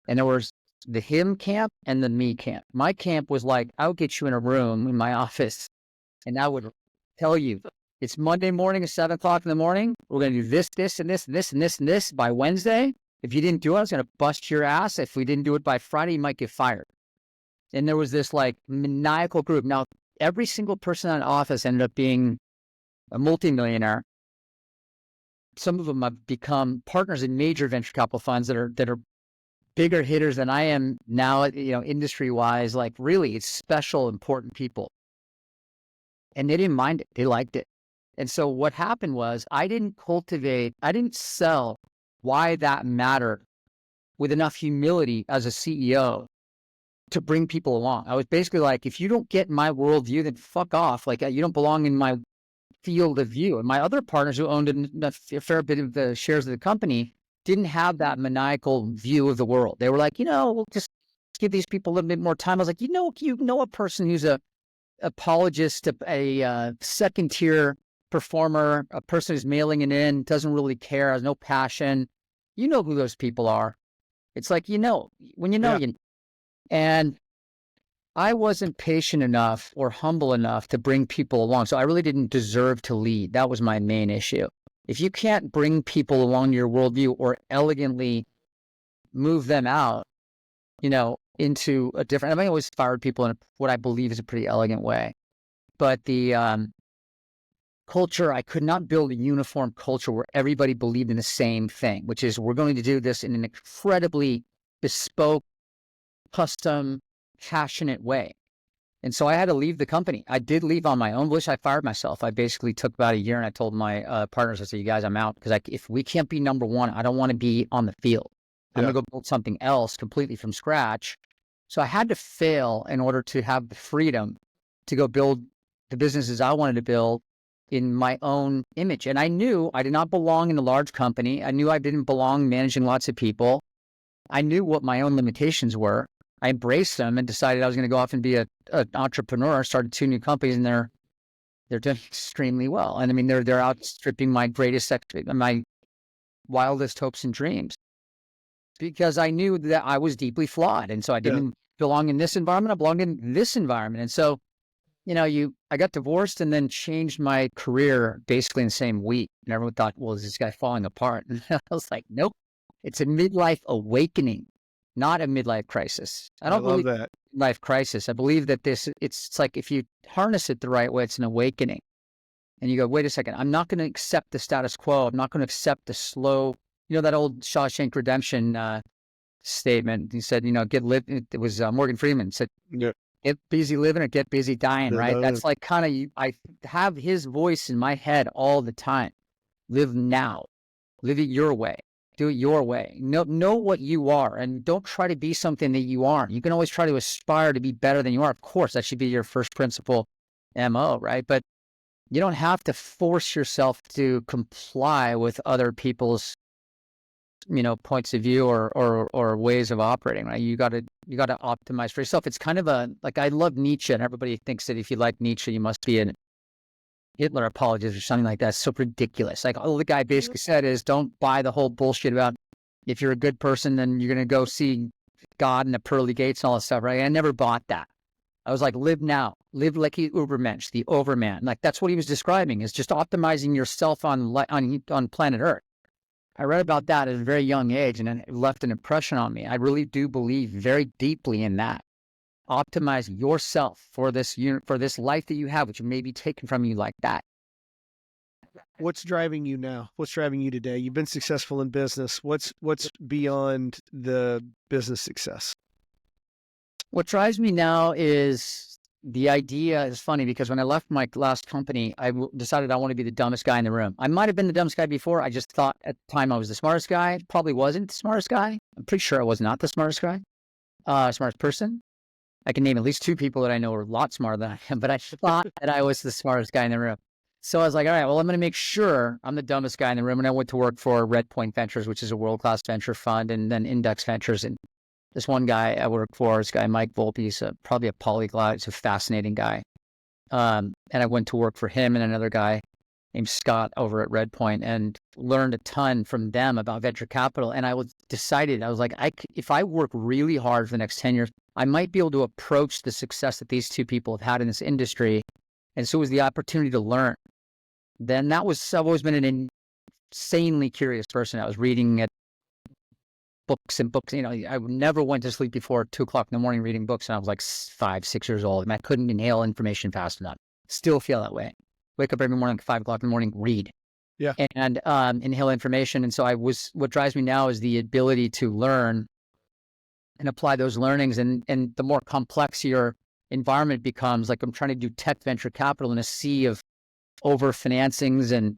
And there was the him camp and the me camp. My camp was like, I would get you in a room in my office and I would tell you, it's Monday morning at 7 o'clock in the morning. We're going to do this, this, and this, and this, and this, and this by Wednesday. If you didn't do it, I was going to bust your ass. If we didn't do it by Friday, you might get fired. And there was this like maniacal group. Now, every single person in the office ended up being a multimillionaire. Some of them have become partners in major venture capital funds that are bigger hitters than I am now, industry wise. Like really, it's special, important people. And they didn't mind it. They liked it. And so what happened was I didn't sell why that mattered with enough humility as a CEO to bring people along. I was basically like, if you don't get my worldview, then fuck off. Like you don't belong in my field of view. And my other partners who owned a fair bit of the shares of the company didn't have that maniacal view of the world. They were like, we'll just give these people a little bit more time. I was like, a person who's a apologist, a second tier performer, a person who's mailing it in, doesn't really care, has no passion. You know who those people are. It's like, when you know. And I wasn't patient enough or humble enough to bring people along. So I really didn't deserve to lead. That was my main issue. If you can't bring people along your worldview or elegantly move them out, into a different, I always fired people in what I believe is a pretty elegant way. But the culture, I could not build a uniform culture where everybody believed in the same thing, which is we're going to do this in an incredibly bespoke, custom, passionate way. And so I had to leave the company. I did leave on my own wish. I fired myself. I basically took about a year and I told my partners, I said, you guys, I'm out because if we can't be number one, I don't want to be on the field. I'm going to go build something else completely from scratch. So I had to fail in order to have the freedom to go build the businesses I wanted to build in my own image. And I knew I did not belong in a large company. I knew I didn't belong managing lots of people. I knew what my own limitations were. I embraced them and decided I was going to go off and be an entrepreneur. I started 2 new companies and they're doing extremely well. And I mean, they're outstripping my my wildest hopes and dreams because I knew that I was deeply flawed. And so I didn't belong in this environment. I belonged in this environment. And so, I got divorced and then changed my career basically in the same week. And everyone thought, well, is this guy falling apart? And I was like, nope, it's a midlife awakening. Not a midlife crisis. I don't believe that midlife crisis. I believe that it's like if you harness it the right way, it's an awakening. And you go, wait a second, I'm not going to accept the status quo. I'm not going to accept the slow, that old Shawshank Redemption statement. He said, it was Morgan Freeman said, get busy living or get busy dying, right? That's like I have his voice in my head all the time. Live now. Live it your way. Do it your way. Know what you are and don't try to be something that you aren't. You can always try to aspire to be better than you are. Of course, that should be your first principle MO, right? But you don't have to force yourself to comply with other people's points of view or ways of operating, right? You got to optimize for yourself. It's kind of like, I love Nietzsche, and everybody thinks that if you like Nietzsche, you must be an Hitler apologist or something like that. It's so ridiculous. Like, all the guy basically said is, don't buy the whole bullshit about if you're a good person, then you're going to go see God and the pearly gates and all that stuff, right? I never bought that. I was like, live now, live like the Ubermensch, the overman. Like, that's what he was describing, is just optimizing yourself on planet Earth. I read about that at a very young age, and it left an impression on me. I really do believe very deeply in that. Optimize yourself for this life that you have, which may be taken from you like that. What's driving you now? What's driving you today? You've been successful in business. What's beyond the business success? What drives me now is the idea. Is funny because when I left my last company, I decided I want to be the dumbest guy in the room. I might have been the dumbest guy before. I just thought at the time I was the smartest guy. Probably wasn't the smartest guy. I'm pretty sure I was not the smartest guy, smartest person. I can name at least 2 people that I know are a lot smarter than I am, but I thought that I was the smartest guy in the room. So I was like, all right, well, I'm going to make sure I'm the dumbest guy in the room. And I went to work for Red Point Ventures, which is a world-class venture fund, and then Index Ventures. And this one guy I work for, this guy, Mike Volpe, he's probably a polyglot. He's a fascinating guy. And I went to work for him and another guy named Scott over at Red Point, and learned a ton from them about venture capital. And I was like, if I work really hard for the next 10 years, I might be able to approach the success that these 2 people have had in this industry. And so it was the opportunity to learn. Then I've always been an insanely curious person. I was reading at books and books. I never went to sleep before 2:00 in the morning reading books. And I was like 5, 6 years old, and I couldn't inhale information fast enough. Still feel that way. Wake up every morning at 5:00 in the morning, read. Yeah. And inhale information. And so what drives me now is the ability to learn and apply those learnings. And the more complex your environment becomes, like I'm trying to do tech venture capital in a sea of over financings and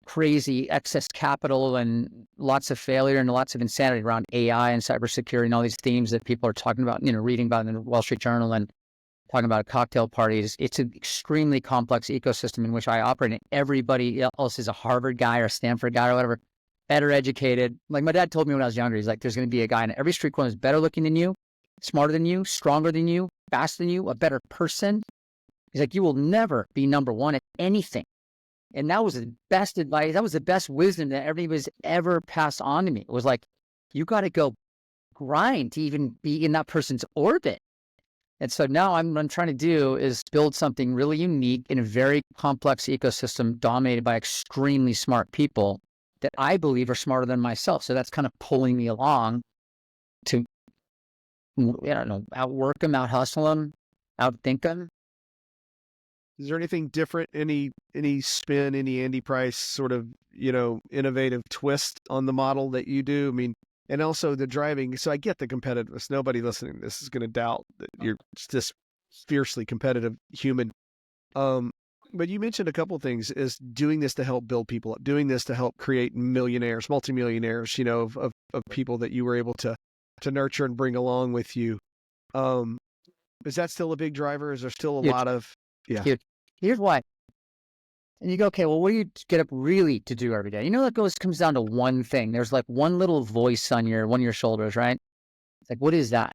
crazy excess capital and lots of failure and lots of insanity around AI and cybersecurity and all these themes that people are talking about, reading about in the Wall Street Journal and talking about at cocktail parties. It's an extremely complex ecosystem in which I operate, and everybody else is a Harvard guy or a Stanford guy or whatever, better educated. Like my dad told me when I was younger, he's like, there's going to be a guy in every street corner who's better looking than you, smarter than you, stronger than you, faster than you, a better person. He's like, you will never be number one at anything. And that was the best advice. That was the best wisdom that everybody's ever passed on to me. It was like, you got to go grind to even be in that person's orbit. And so now what I'm trying to do is build something really unique in a very complex ecosystem dominated by extremely smart people that I believe are smarter than myself. So that's kind of pulling me along to, outwork them, out hustle them, outthink them. Is there anything different, any spin, any Andy Price sort of, innovative twist on the model that you do? I mean, and also the driving. So I get the competitiveness. Nobody listening to this is going to doubt that you're just fiercely competitive human. But you mentioned a couple of things, is doing this to help build people up, doing this to help create millionaires, multimillionaires, of people that you were able to nurture and bring along with you. Is that still a big driver? Is there still a lot of, Huge. Here's why. And you go, okay, well, what do you get up really to do every day? That comes down to one thing. There's like one little voice on one of your shoulders, right? It's like, what is that?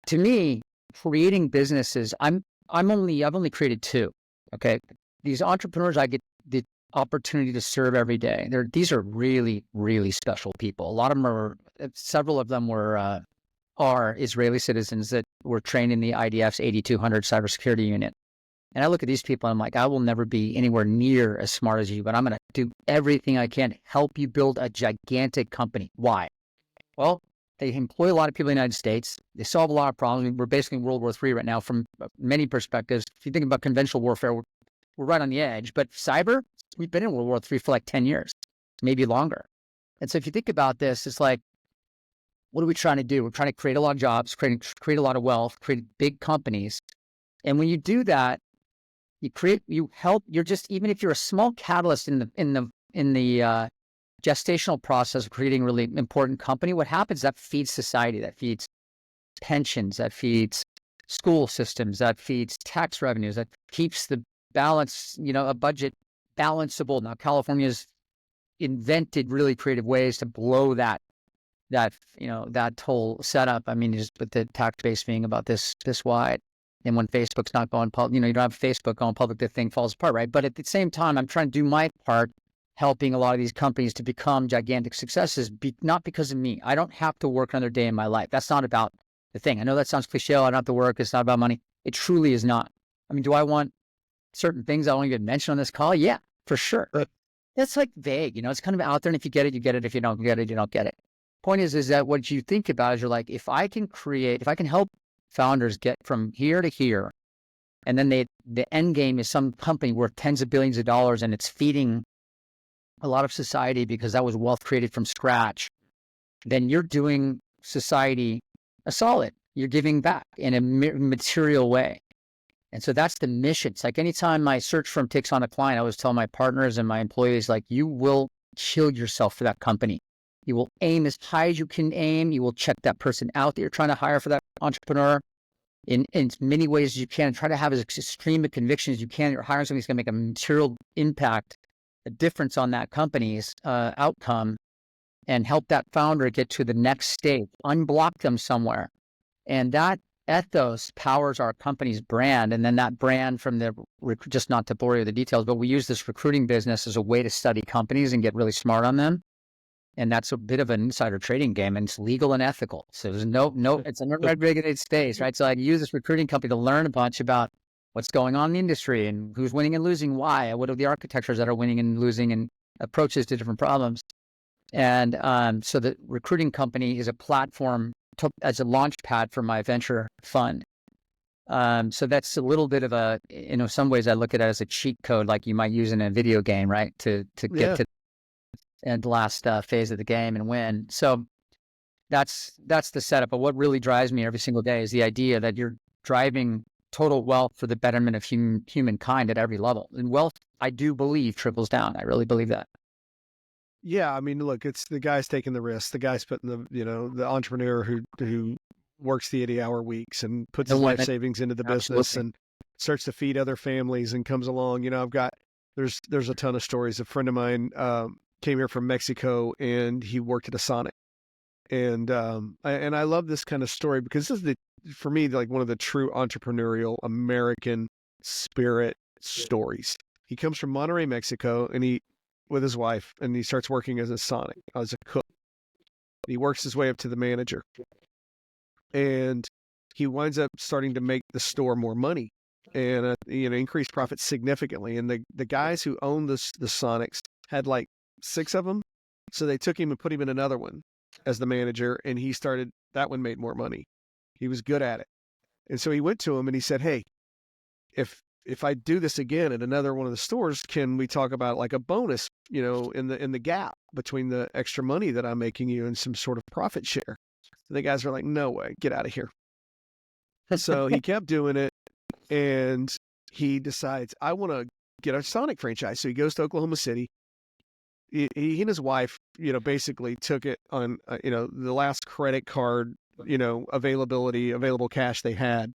To me, creating businesses, I've only created 2. Okay. These entrepreneurs I get the opportunity to serve every day. These are really, really special people. A lot of them several of them are Israeli citizens that were trained in the IDF's 8200 cybersecurity unit. And I look at these people and I'm like, I will never be anywhere near as smart as you, but I'm going to do everything I can to help you build a gigantic company. Why? Well, they employ a lot of people in the United States. They solve a lot of problems. We're basically in World War III right now from many perspectives. If you think about conventional warfare, we're right on the edge. But cyber, we've been in World War III for like 10 years, maybe longer. And so if you think about this, it's like, what are we trying to do? We're trying to create a lot of jobs, create a lot of wealth, create big companies. And when you do that, even if you're a small catalyst in the gestational process of creating a really important company, what happens, that feeds society, that feeds pensions, that feeds school systems, that feeds tax revenues, that keeps the balance, a budget balanceable. Now, California's invented really creative ways to blow that that, that whole setup. I mean, just with the tax base being about this wide. And when Facebook's not going public, you don't have Facebook going public, the thing falls apart, right? But at the same time, I'm trying to do my part, helping a lot of these companies to become gigantic successes, not because of me. I don't have to work another day in my life. That's not about the thing. I know that sounds cliche. I don't have to work. It's not about money. It truly is not. I mean, do I want certain things I won't even mention on this call? Yeah, for sure. But that's like vague, it's kind of out there. And if you get it, you get it. If you don't get it, you don't get it. Point is that what you think about is you're like, if I can help founders get from here to here, and then the end game is some company worth tens of billions of dollars and it's feeding a lot of society because that was wealth created from scratch, then you're doing society a solid. You're giving back in a material way. And so that's the mission. It's like anytime my search firm takes on a client, I always tell my partners and my employees, like, you will kill yourself for that company. You will aim as high as you can aim. You will check that person out that you're trying to hire for that entrepreneur in as many ways as you can, and try to have as extreme a conviction as you can. You're hiring somebody who's going to make a material impact, a difference on that company's outcome, and help that founder get to the next stage, unblock them somewhere. And that ethos powers our company's brand. And then that brand from just not to bore you with the details, but we use this recruiting business as a way to study companies and get really smart on them. And that's a bit of an insider trading game, and it's legal and ethical. So there's it's an unregulated space, right? So I use this recruiting company to learn a bunch about what's going on in the industry and who's winning and losing, why, what are the architectures that are winning and losing, and approaches to different problems. And so the recruiting company is a platform as a launch pad for my venture fund. So that's a little bit of some ways I look at it as a cheat code, like you might use in a video game, right? To get to the last phase of the game and win. So that's the setup. But what really drives me every single day is the idea that you're driving total wealth for the betterment of humankind at every level. And wealth, I do believe, trickles down. I really believe that. Yeah, I mean, look, it's the guy's taking the risk. The guy's putting the entrepreneur who works the 80-hour weeks and puts his life savings into the business and starts to feed other families and comes along. There's a ton of stories. A friend of mine came here from Mexico and he worked at a Sonic. And I love this kind of story because this is for me, like one of the true entrepreneurial American spirit stories. He comes from Monterrey, Mexico, and with his wife, and he starts working as a Sonic, as a cook. He works his way up to the manager, and he winds up starting to make the store more money and increase profits significantly. And the guys who owned the Sonics had like 6 of them, so they took him and put him in another one as the manager, and that one made more money. He was good at it. And so he went to him and he said, "Hey, if I do this again at another one of the stores, can we talk about like a bonus, in the gap between the extra money that I'm making you and some sort of profit share?" And the guys were like, "No way, get out of here." So he kept doing it, and he decides, I want to get a Sonic franchise. So he goes to Oklahoma City. He and his wife, basically took it on, the last credit card, available cash they had.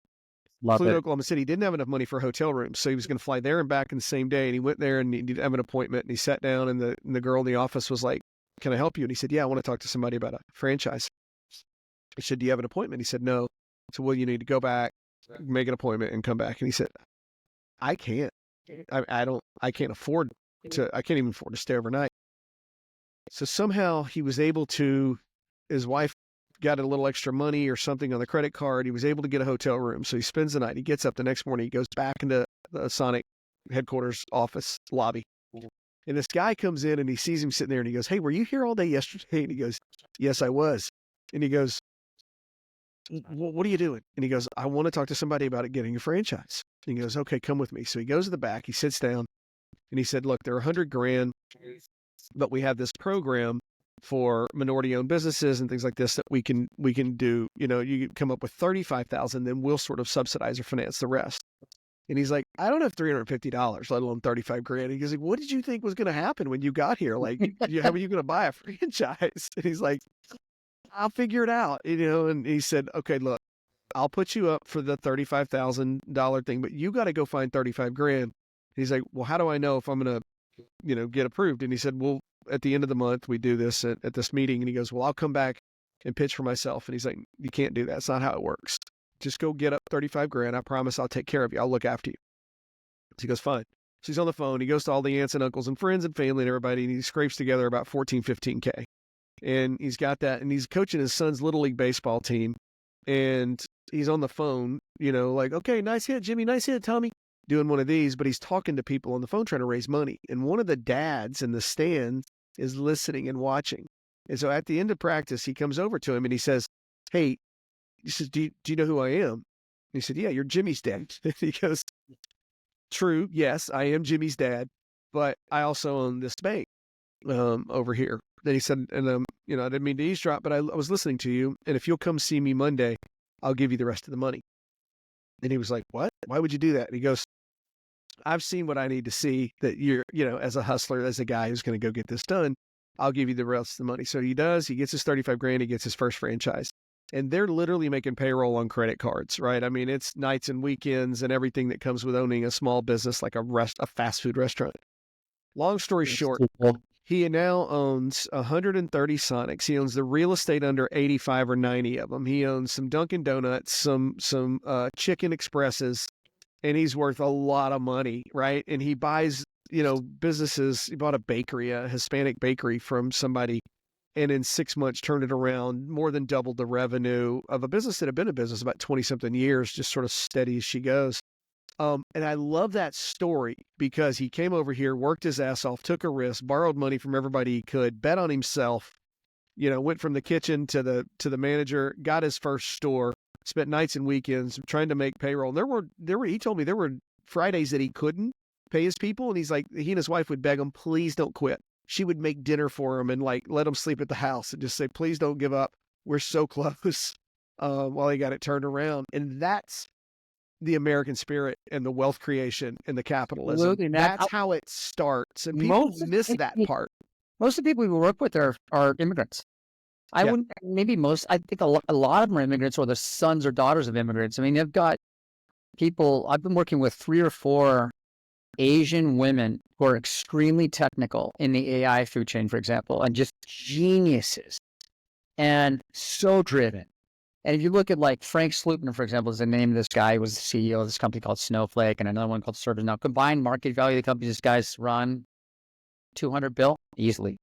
Flew to Oklahoma City. He didn't have enough money for hotel rooms, so he was going to fly there and back in the same day. And he went there and he didn't have an appointment. And he sat down, and the girl in the office was like, "Can I help you?" And he said, "Yeah, I want to talk to somebody about a franchise." He said, "Do you have an appointment?" He said, "No." So, "Well, you need to go back, make an appointment, and come back." And he said, "I can't. I can't afford to. I can't even afford to stay overnight." So somehow he was able to. His wife got a little extra money or something on the credit card. He was able to get a hotel room. So he spends the night. He gets up the next morning. He goes back into the Sonic headquarters office lobby. And this guy comes in and he sees him sitting there and he goes, "Hey, were you here all day yesterday?" And he goes, "Yes, I was." And he goes, "What are you doing?" And he goes, "I want to talk to somebody about getting a franchise." And he goes, "Okay, come with me." So he goes to the back, he sits down and he said, "Look, they're $100,000, but we have this program for minority-owned businesses and things like this that we can do. You come up with $35,000, then we'll sort of subsidize or finance the rest." And he's like, "I don't have $350, let alone $35,000. He goes, like, "What did you think was going to happen when you got here? Like, how are you going to buy a franchise?" And he's like, "I'll figure it out." And he said, "Okay, look, I'll put you up for the $35,000 thing, but you got to go find $35,000. He's like, "Well, how do I know if I'm going to, get approved?" And he said, "Well, at the end of the month, we do this at this meeting." And he goes, "Well, I'll come back and pitch for myself. And he's like, you can't do that. It's not how it works. Just go get up 35 grand. I promise I'll take care of you. I'll look after you. So he goes, fine. So he's on the phone. He goes to all the aunts and uncles and friends and family and everybody, and he scrapes together about 14, 15K. And he's got that, and he's coaching his son's Little League baseball team. And he's on the phone, like, okay, nice hit, Jimmy, nice hit, Tommy, doing one of these, but he's talking to people on the phone trying to raise money. And one of the dads in the stand is listening and watching. And so at the end of practice, he comes over to him and he says, hey, he says, do you know who I am? And he said, yeah, you're Jimmy's dad. He goes, true, yes, I am Jimmy's dad, but I also own this bank over here. Then he said, and I didn't mean to eavesdrop, but I was listening to you, and if you'll come see me Monday, I'll give you the rest of the money. And he was like, what? Why would you do that? And he goes, I've seen what I need to see that you're, as a hustler, as a guy who's going to go get this done, I'll give you the rest of the money. So he does. He gets his 35 grand. He gets his first franchise. And they're literally making payroll on credit cards, right? I mean, it's nights and weekends and everything that comes with owning a small business like a fast food restaurant. Long story short, he now owns 130 Sonics. He owns the real estate under 85 or 90 of them. He owns some Dunkin' Donuts, some Chicken Expresses, and he's worth a lot of money, right? And he buys, businesses. He bought a bakery, a Hispanic bakery from somebody, and in 6 months turned it around, more than doubled the revenue of a business that had been in business about 20-something years, just sort of steady as she goes. And I love that story because he came over here, worked his ass off, took a risk, borrowed money from everybody he could, bet on himself, went from the kitchen to the manager, got his first store, spent nights and weekends trying to make payroll. And he told me there were Fridays that he couldn't pay his people. And he's like, he and his wife would beg him, please don't quit. She would make dinner for him and let him sleep at the house and just say, please don't give up. We're so close, while he got it turned around. And that's the American spirit and the wealth creation and the capitalism. Absolutely, that's how it starts. And people miss that part. Most of the people we work with are immigrants. I think a lot of them are immigrants or the sons or daughters of immigrants. I mean, they've got people, I've been working with 3 or 4 Asian women who are extremely technical in the AI food chain, for example, and just geniuses and so driven. And if you look at like Frank Slootman, for example, is the name of this guy. He was the CEO of this company called Snowflake and another one called ServiceNow. Combined market value of the company, this guy's run $200 billion easily.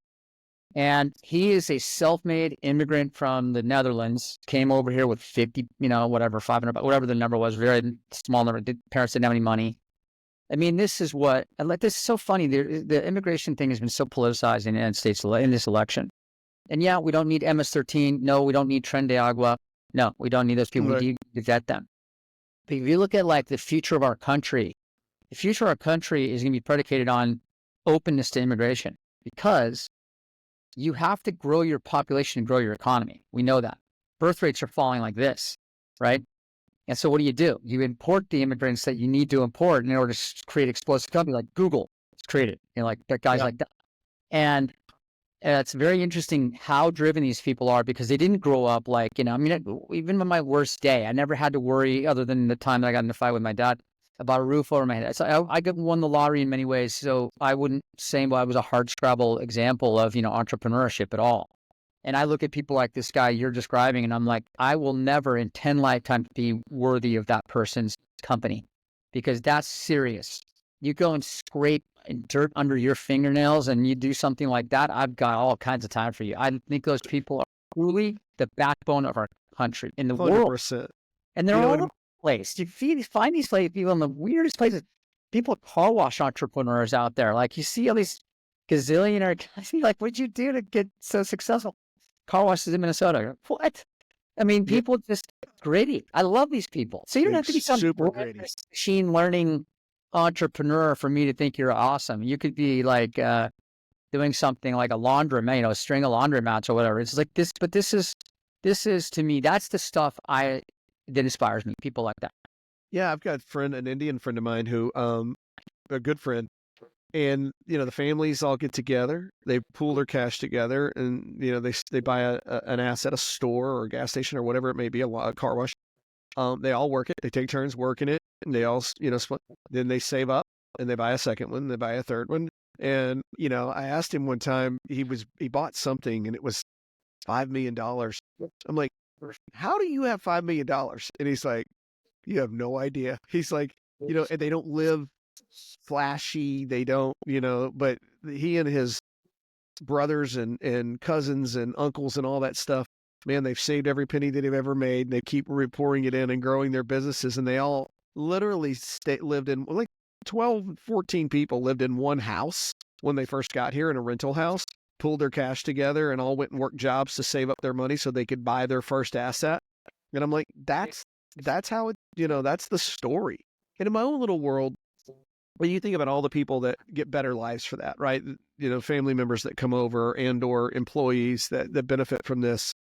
And he is a self-made immigrant from the Netherlands, came over here with 50, 500, whatever the number was, very small number. Parents didn't have any money. I mean, this is so funny. The immigration thing has been so politicized in the United States in this election. And yeah, we don't need MS-13. No, we don't need Tren de Agua. No, we don't need those people. Right. We need to vet them. But if you look at like the future of our country, the future of our country is going to be predicated on openness to immigration because you have to grow your population and grow your economy. We know that. Birth rates are falling like this, right? And so what do? You import the immigrants that you need to import in order to create explosive company like Google. It's created, like guys like that. And it's very interesting how driven these people are because they didn't grow up like, even on my worst day, I never had to worry other than the time that I got in a fight with my dad about a roof over my head. So I won the lottery in many ways. So I wouldn't say I was a hardscrabble example of, entrepreneurship at all. And I look at people like this guy you're describing and I'm like, I will never in 10 lifetimes be worthy of that person's company because that's serious. You go and scrape dirt under your fingernails and you do something like that, I've got all kinds of time for you. I think those people are truly the backbone of our country in the 100%. world. And they're all over the place. You find these people in the weirdest places. People car wash entrepreneurs out there. Like you see all these gazillionaire guys. Like, what'd you do to get so successful? Car washes in Minnesota. What? I mean, people just gritty. I love these people. So you don't have to be some super gritty machine learning entrepreneur for me to think you're awesome. You could be like doing something like a laundromat, a string of laundromats or whatever. It's like this, but this is to me, that's the stuff that inspires me. People like that. Yeah, I've got an Indian friend of mine who, a good friend, and the families all get together. They pool their cash together, and they buy an asset, a store or a gas station or whatever it may be, a car wash. They all work it. They take turns working it, and they all split. Then they save up, and they buy a second one. They buy a third one, and I asked him one time. He bought something, and it was $5 million. I'm like, how do you have $5 million? And he's like, you have no idea. He's like, and they don't live flashy. They don't, but he and his brothers and cousins and uncles and all that stuff, man, they've saved every penny that they've ever made. And they keep pouring it in and growing their businesses. And they all literally lived in, like 12, 14 people lived in one house when they first got here, in a rental house, pulled their cash together and all went and worked jobs to save up their money so they could buy their first asset. And I'm like, that's how it, that's the story. And in my own little world, when you think about all the people that get better lives for that, right? Family members that come over and or employees that benefit from this.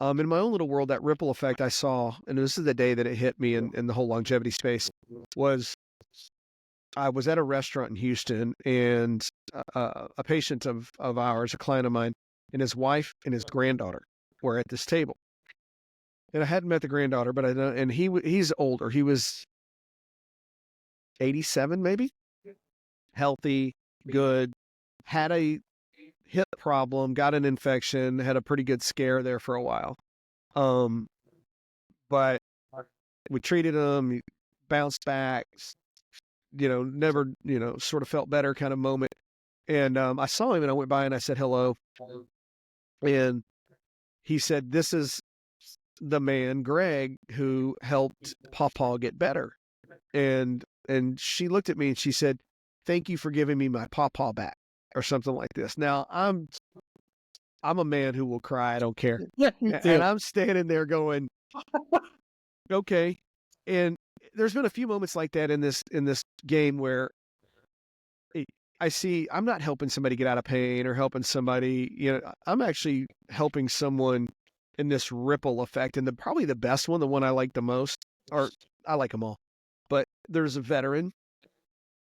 In my own little world, that ripple effect I saw, and this is the day that it hit me in the whole longevity space, was I was at a restaurant in Houston, and a patient of ours, a client of mine, and his wife and his granddaughter were at this table. And I hadn't met the granddaughter, but I know, and he's older. He was 87, maybe, healthy, good, had a hip problem, got an infection, had a pretty good scare there for a while. But we treated him, he bounced back, never, sort of felt better kind of moment. And I saw him and I went by and I said hello. And he said, this is the man, Greg, who helped Pawpaw get better. And she looked at me and she said, thank you for giving me my pawpaw back, or something like this. Now I'm a man who will cry. I don't care. Yeah, me too. And I'm standing there going, okay. And there's been a few moments like that in this game where I see I'm not helping somebody get out of pain or helping somebody, I'm actually helping someone in this ripple effect. And probably the best one, the one I like the most, or I like them all, but there's a veteran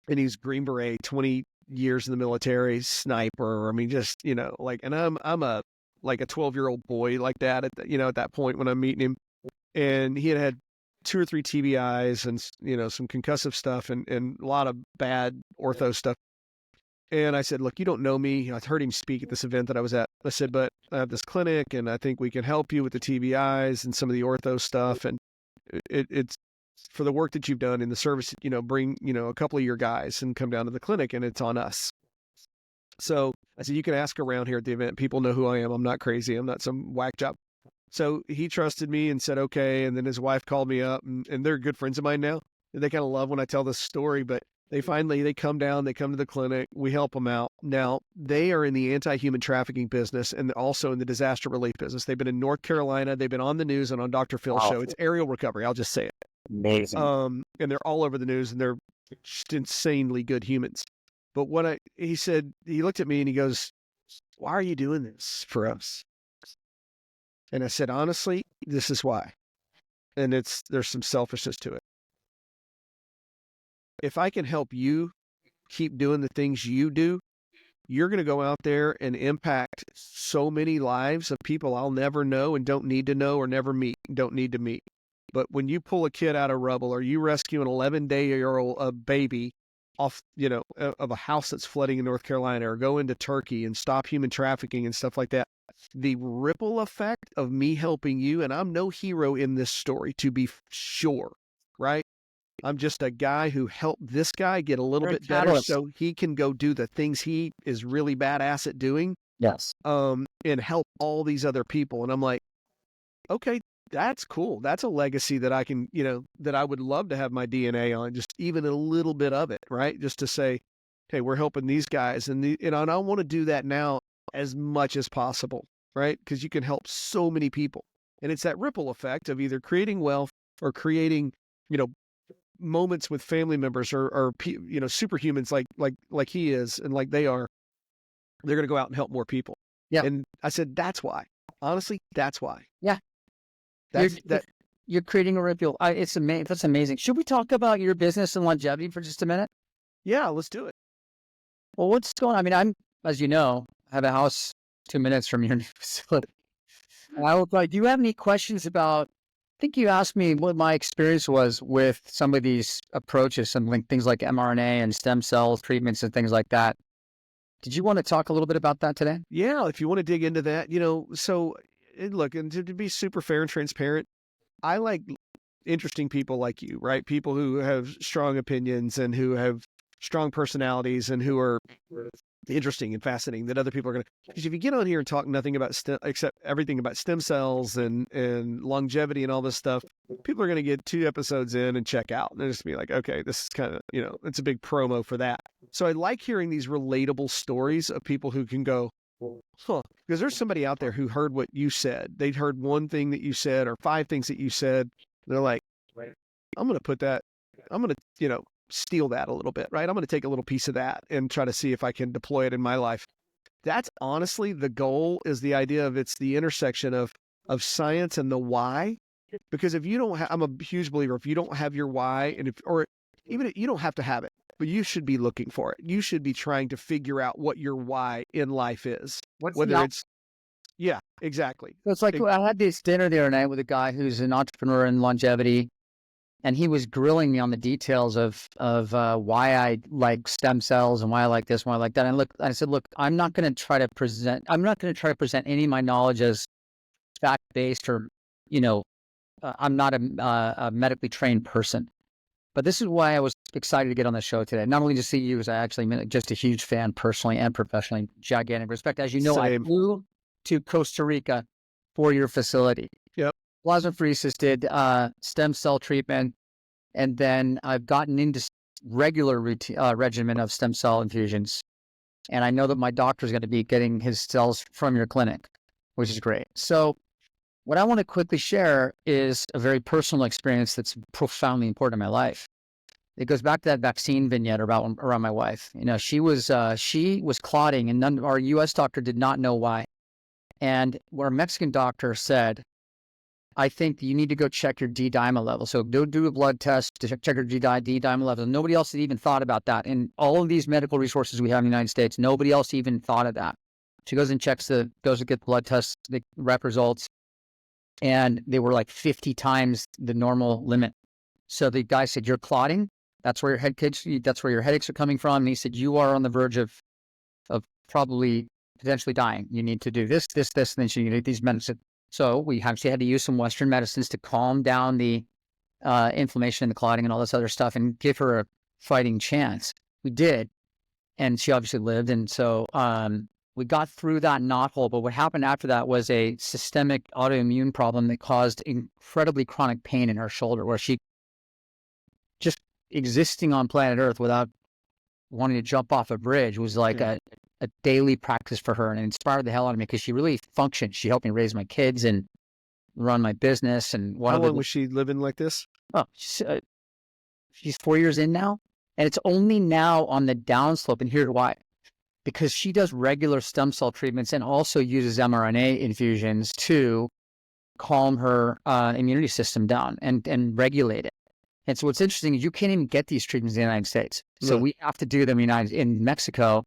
and he's Green Beret, 20 years in the military, sniper. I mean, just, and I'm a 12-year-old boy like that at that point when I'm meeting him. And he had 2 or 3 TBIs and, some concussive stuff and a lot of bad ortho stuff. And I said, look, you don't know me. I heard him speak at this event that I was at. I said, but I have this clinic and I think we can help you with the TBIs and some of the ortho stuff. And it's for the work that you've done in the service, bring, a couple of your guys and come down to the clinic, and it's on us. So I said, you can ask around here at the event. People know who I am. I'm not crazy. I'm not some whack job. So he trusted me and said, okay. And then his wife called me up, and they're good friends of mine now. And they kind of love when I tell this story, but they come down, they come to the clinic, we help them out. Now they are in the anti-human trafficking business and also in the disaster relief business. They've been in North Carolina. They've been on the news and on Dr. Phil's show. It's aerial recovery. I'll just say it. Amazing. And they're all over the news, and they're just insanely good humans. But he said, he looked at me and he goes, why are you doing this for us? And I said, honestly, this is why. And there's some selfishness to it. If I can help you keep doing the things you do, you're going to go out there and impact so many lives of people I'll never know and don't need to know or never meet, don't need to meet. But when you pull a kid out of rubble, or you rescue an 11-day-old baby off, of a house that's flooding in North Carolina, or go into Turkey and stop human trafficking and stuff like that, the ripple effect of me helping you, and I'm no hero in this story, to be sure, right? I'm just a guy who helped this guy get a little bit better so he can go do the things he is really badass at doing. Yes. And help all these other people. And I'm like, okay, that's cool. That's a legacy that I can, that I would love to have my DNA on, just even a little bit of it, right? Just to say, hey, we're helping these guys. And I want to do that now as much as possible, right? Because you can help so many people. And it's that ripple effect of either creating wealth or creating, moments with family members or superhumans like he is and like they are. They're going to go out and help more people. Yeah. And I said, that's why. Honestly, that's why. Yeah. You're creating a ripple. It's amazing. That's amazing. Should we talk about your business and longevity for just a minute? Yeah, let's do it. Well, what's going on? I mean, I'm, as you know, I have a house 2 minutes from your new facility. And I was like, do you have any questions about, I think you asked me what my experience was with some of these approaches, things like mRNA and stem cell treatments and things like that. Did you want to talk a little bit about that today? Yeah, if you want to dig into that, so look, and to be super fair and transparent, I like interesting people like you, right? People who have strong opinions and who have strong personalities and who are interesting and fascinating that other people are going to, because if you get on here and talk nothing about except everything about stem cells and longevity and all this stuff, people are going to get 2 episodes in and check out. And they're just be like, okay, this is kind of, it's a big promo for that. So I like hearing these relatable stories of people who can go, huh, because there's somebody out there who heard what you said. They'd heard one thing that you said or 5 things that you said. They're like, I'm going to put that, I'm going to, steal that a little bit, right? I'm going to take a little piece of that and try to see if I can deploy it in my life. That's honestly the goal, is the idea of it's the intersection of science and the why. Because if you don't have, I'm a huge believer, if you don't have your why, and even if you don't have to have it, but you should be looking for it. You should be trying to figure out what your why in life is. Yeah, exactly. So it's like, I had this dinner the other night with a guy who's an entrepreneur in longevity, and he was grilling me on the details of why I like stem cells and why I like this, why I like that. And I said, look, I'm not going to try to present any of my knowledge as fact-based or, I'm not a medically trained person. But this is why I was excited to get on the show today. Not only to see you, as I actually just a huge fan personally and professionally, gigantic respect. As you know, I flew to Costa Rica for your facility. Yep. Plasmapheresis, did stem cell treatment, and then I've gotten into regular regimen of stem cell infusions. And I know that my doctor is going to be getting his cells from your clinic, which is great. So what I want to quickly share is a very personal experience that's profoundly important in my life. It goes back to that vaccine vignette around my wife. She was clotting, and our U.S. doctor did not know why. And our Mexican doctor said, I think you need to go check your D-dimer level. So do a blood test to check your D-dimer level. Nobody else had even thought about that. In all of these medical resources we have in the United States, nobody else even thought of that. She goes and goes to get the blood tests, the rep results, and they were like 50 times the normal limit. So the guy said, you're clotting. That's where your headaches are coming from. And he said, you are on the verge of probably potentially dying. You need to do this, and then you need these medicines. So we actually had to use some Western medicines to calm down the inflammation and the clotting and all this other stuff and give her a fighting chance. We did. And she obviously lived. And so we got through that knothole. But what happened after that was a systemic autoimmune problem that caused incredibly chronic pain in her shoulder, where she just existing on planet Earth without wanting to jump off a bridge was like a daily practice for her, and it inspired the hell out of me because she really functioned. She helped me raise my kids and run my business. And how long was she living like this? Oh, she's 4 years in now, and it's only now on the downslope. And here's why: because she does regular stem cell treatments and also uses mRNA infusions to calm her immunity system down and regulate it. And so what's interesting is you can't even get these treatments in the United States. So we have to do them in Mexico.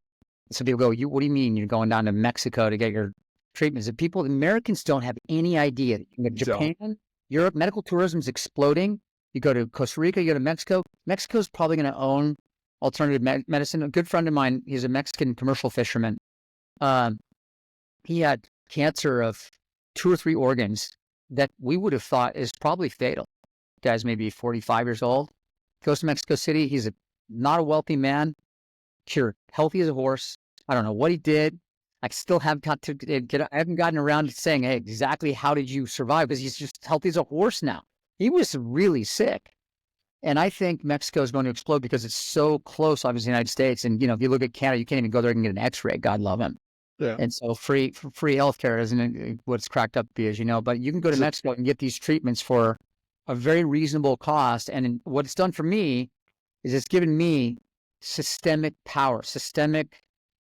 So people go, what do you mean you're going down to Mexico to get your treatments? And Americans don't have any idea. Japan, Europe, medical tourism is exploding. You go to Costa Rica, you go to Mexico. Mexico's probably going to own alternative medicine. A good friend of mine, he's a Mexican commercial fisherman. He had cancer of 2 or 3 organs that we would have thought is probably fatal. Guy's maybe 45 years old. Goes to Mexico City. He's not a wealthy man. Cured, healthy as a horse. I don't know what he did. I still haven't I haven't gotten around to saying, hey, exactly how did you survive? Because he's just healthy as a horse now. He was really sick. And I think Mexico is going to explode because it's so close, obviously, to the United States. And, if you look at Canada, you can't even go there and get an x-ray. God love him. Yeah. And so free healthcare isn't what it's cracked up to be, as you know. But you can go to Mexico and get these treatments for a very reasonable cost. And what it's done for me is it's given me systemic power, systemic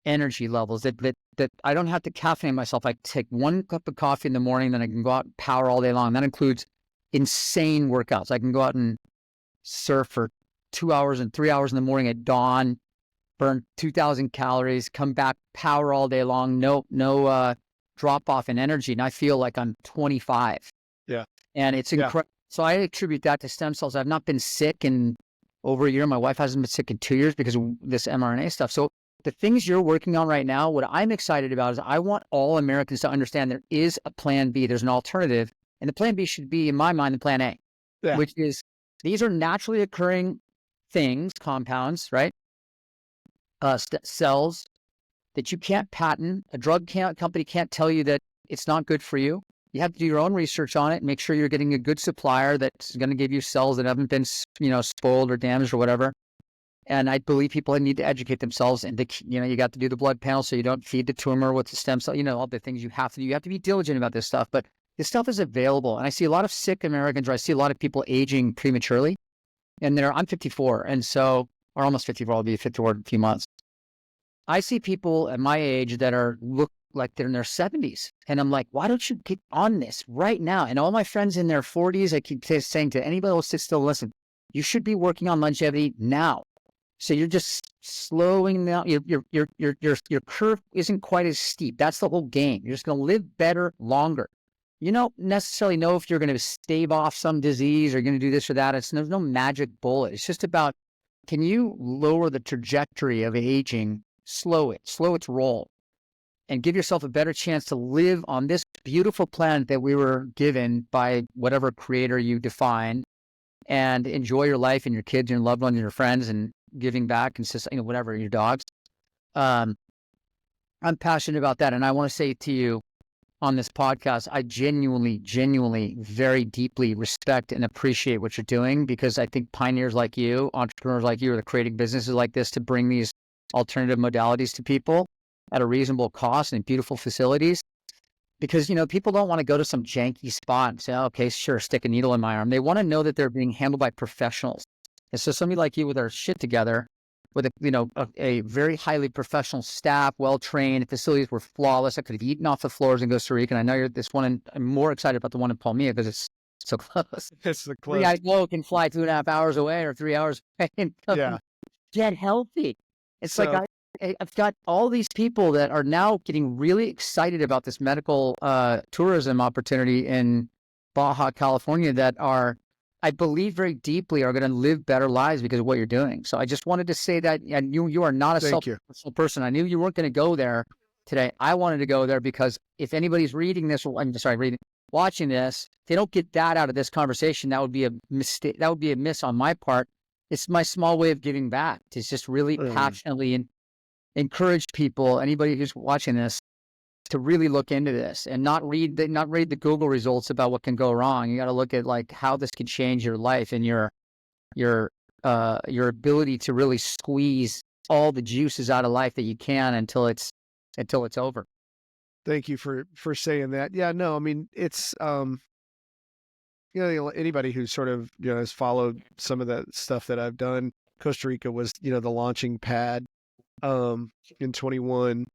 energy levels that I don't have to caffeinate myself. I take 1 cup of coffee in the morning, then I can go out and power all day long. That includes insane workouts. I can go out and surf for 2 hours and 3 hours in the morning at dawn, burn 2,000 calories, come back, power all day long, no drop off in energy. And I feel like I'm 25. Yeah. And it's incredible. So I attribute that to stem cells. I've not been sick in over a year. My wife hasn't been sick in 2 years because of this mRNA stuff. So the things you're working on right now, what I'm excited about is I want all Americans to understand there is a plan B. There's an alternative. And the plan B should be, in my mind, the plan A, Yeah. which is these are naturally occurring things, compounds, right? Cells that you can't patent. A drug company can't tell you that it's not good for you. You have to do your own research on it and make sure you're getting a good supplier that's going to give you cells that haven't been, spoiled or damaged or whatever. And I believe people need to educate themselves, and you got to do the blood panel so you don't feed the tumor with the stem cell, all the things you have to do. You have to be diligent about this stuff, but this stuff is available. And I see a lot of sick Americans, or I see a lot of people aging prematurely. And I'm 54, and so, or almost 54, I'll be 54 in a few months. I see people at my age that look like they're in their 70s. And I'm like, why don't you get on this right now? And all my friends in their 40s, I keep saying to anybody who sits still, listen, you should be working on longevity now. So you're just slowing down. Your curve isn't quite as steep. That's the whole game. You're just going to live better, longer. You don't necessarily know if you're going to stave off some disease or going to do this or that. There's no magic bullet. It's just about, can you lower the trajectory of aging, slow its roll, and give yourself a better chance to live on this beautiful planet that we were given by whatever creator you define, and enjoy your life and your kids and your loved ones and your friends and giving back and whatever, your dogs. I'm passionate about that. And I want to say to you on this podcast, I genuinely, very deeply respect and appreciate what you're doing, because I think pioneers like you, entrepreneurs like you, are creating businesses like this to bring these alternative modalities to people at a reasonable cost and beautiful facilities. Because, people don't want to go to some janky spot and say, okay, sure, stick a needle in my arm. They want to know that they're being handled by professionals. And so somebody like you with our shit together, with a very highly professional staff, well-trained, facilities were flawless. I could have eaten off the floors in Costa Rica. And I know you're this one, and I'm more excited about the one in Palmilla because it's so close. It's so close. I know can fly 2.5 hours away or 3 hours away and Yeah. get healthy. It's like I've got all these people that are now getting really excited about this medical tourism opportunity in Baja California that are, I believe very deeply, are going to live better lives because of what you're doing. So I just wanted to say that. I knew you are not a selfish person. I knew you weren't going to go there today. I wanted to go there because if anybody's watching this, if they don't get that out of this conversation, that would be a mistake. That would be a miss on my part. It's my small way of giving back, to just really passionately and encourage people, anybody who's watching this, to really look into this and not read the Google results about what can go wrong. You got to look at how this can change your life and your ability to really squeeze all the juices out of life that you can until it's over. Thank you for saying that. Yeah, no, I mean, it's anybody who sort of has followed some of the stuff that I've done. Costa Rica was the launching pad in 21.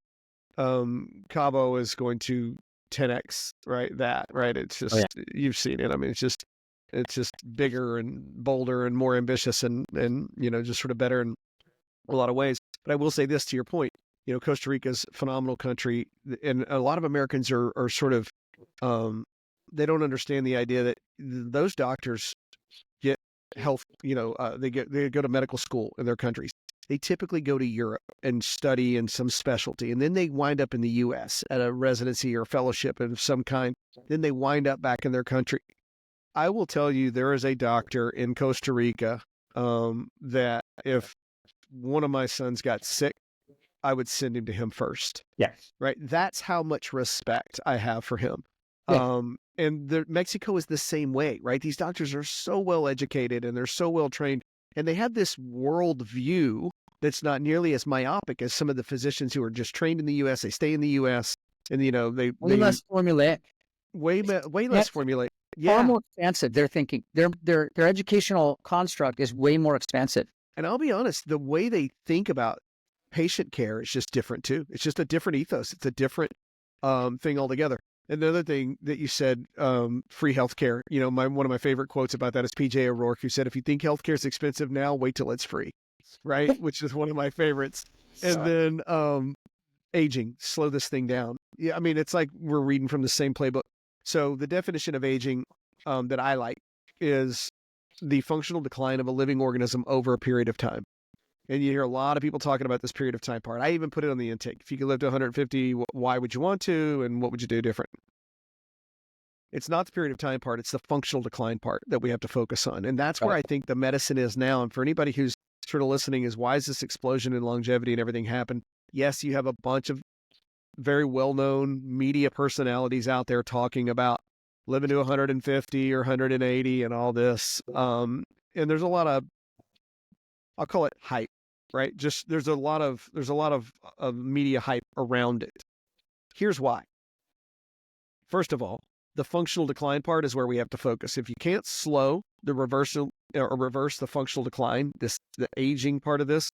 Cabo is going to 10x, right? It's just, you've seen it. I mean, it's just bigger and bolder and more ambitious and just sort of better in a lot of ways. But I will say this to your point, Costa Rica's a phenomenal country, and a lot of Americans are sort of, they don't understand the idea that those doctors get health, they go to medical school in their countries. They typically go to Europe and study in some specialty, and then they wind up in the U.S. at a residency or fellowship of some kind. Then they wind up back in their country. I will tell you, there is a doctor in Costa Rica that if one of my sons got sick, I would send him to him first. Yes. Right. That's how much respect I have for him. Yes. And Mexico is the same way, right? These doctors are so well educated and they're so well trained, and they have this world view that's not nearly as myopic as some of the physicians who are just trained in the U.S. They stay in the U.S. and they less formulaic, way less formulaic. Far more expansive. They're thinking their educational construct is way more expansive. And I'll be honest, the way they think about patient care is just different too. It's just a different ethos. It's a different thing altogether. Another thing that you said, free healthcare. One of my favorite quotes about that is PJ O'Rourke, who said, "If you think healthcare is expensive now, wait till it's free." Right, which is one of my favorites. And then aging, slow this thing down. Yeah, I mean, it's like we're reading from the same playbook. So the definition of aging that I like is the functional decline of a living organism over a period of time. And you hear a lot of people talking about this period of time part. I even put it on the intake. If you could live to 150, why would you want to? And what would you do different? It's not the period of time part. It's the functional decline part that we have to focus on. And that's where I think the medicine is now. And for anybody who's sort of listening is, why is this explosion in longevity and everything happen? Yes, you have a bunch of very well-known media personalities out there talking about living to 150 or 180 and all this. And there's a lot of, I'll call it hype, right? Just there's a lot of media hype around it. Here's why. First of all, the functional decline part is where we have to focus. If you can't slow the reversal or reverse the functional decline, the aging part of this,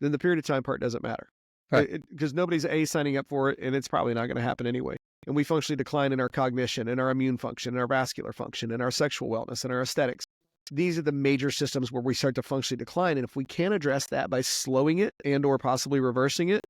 then the period of time part doesn't matter. Right. Because nobody's signing up for it, and it's probably not going to happen anyway. And we functionally decline in our cognition, and our immune function, and our vascular function, and our sexual wellness, and our aesthetics. These are the major systems where we start to functionally decline. And if we can't address that by slowing it and or possibly reversing it,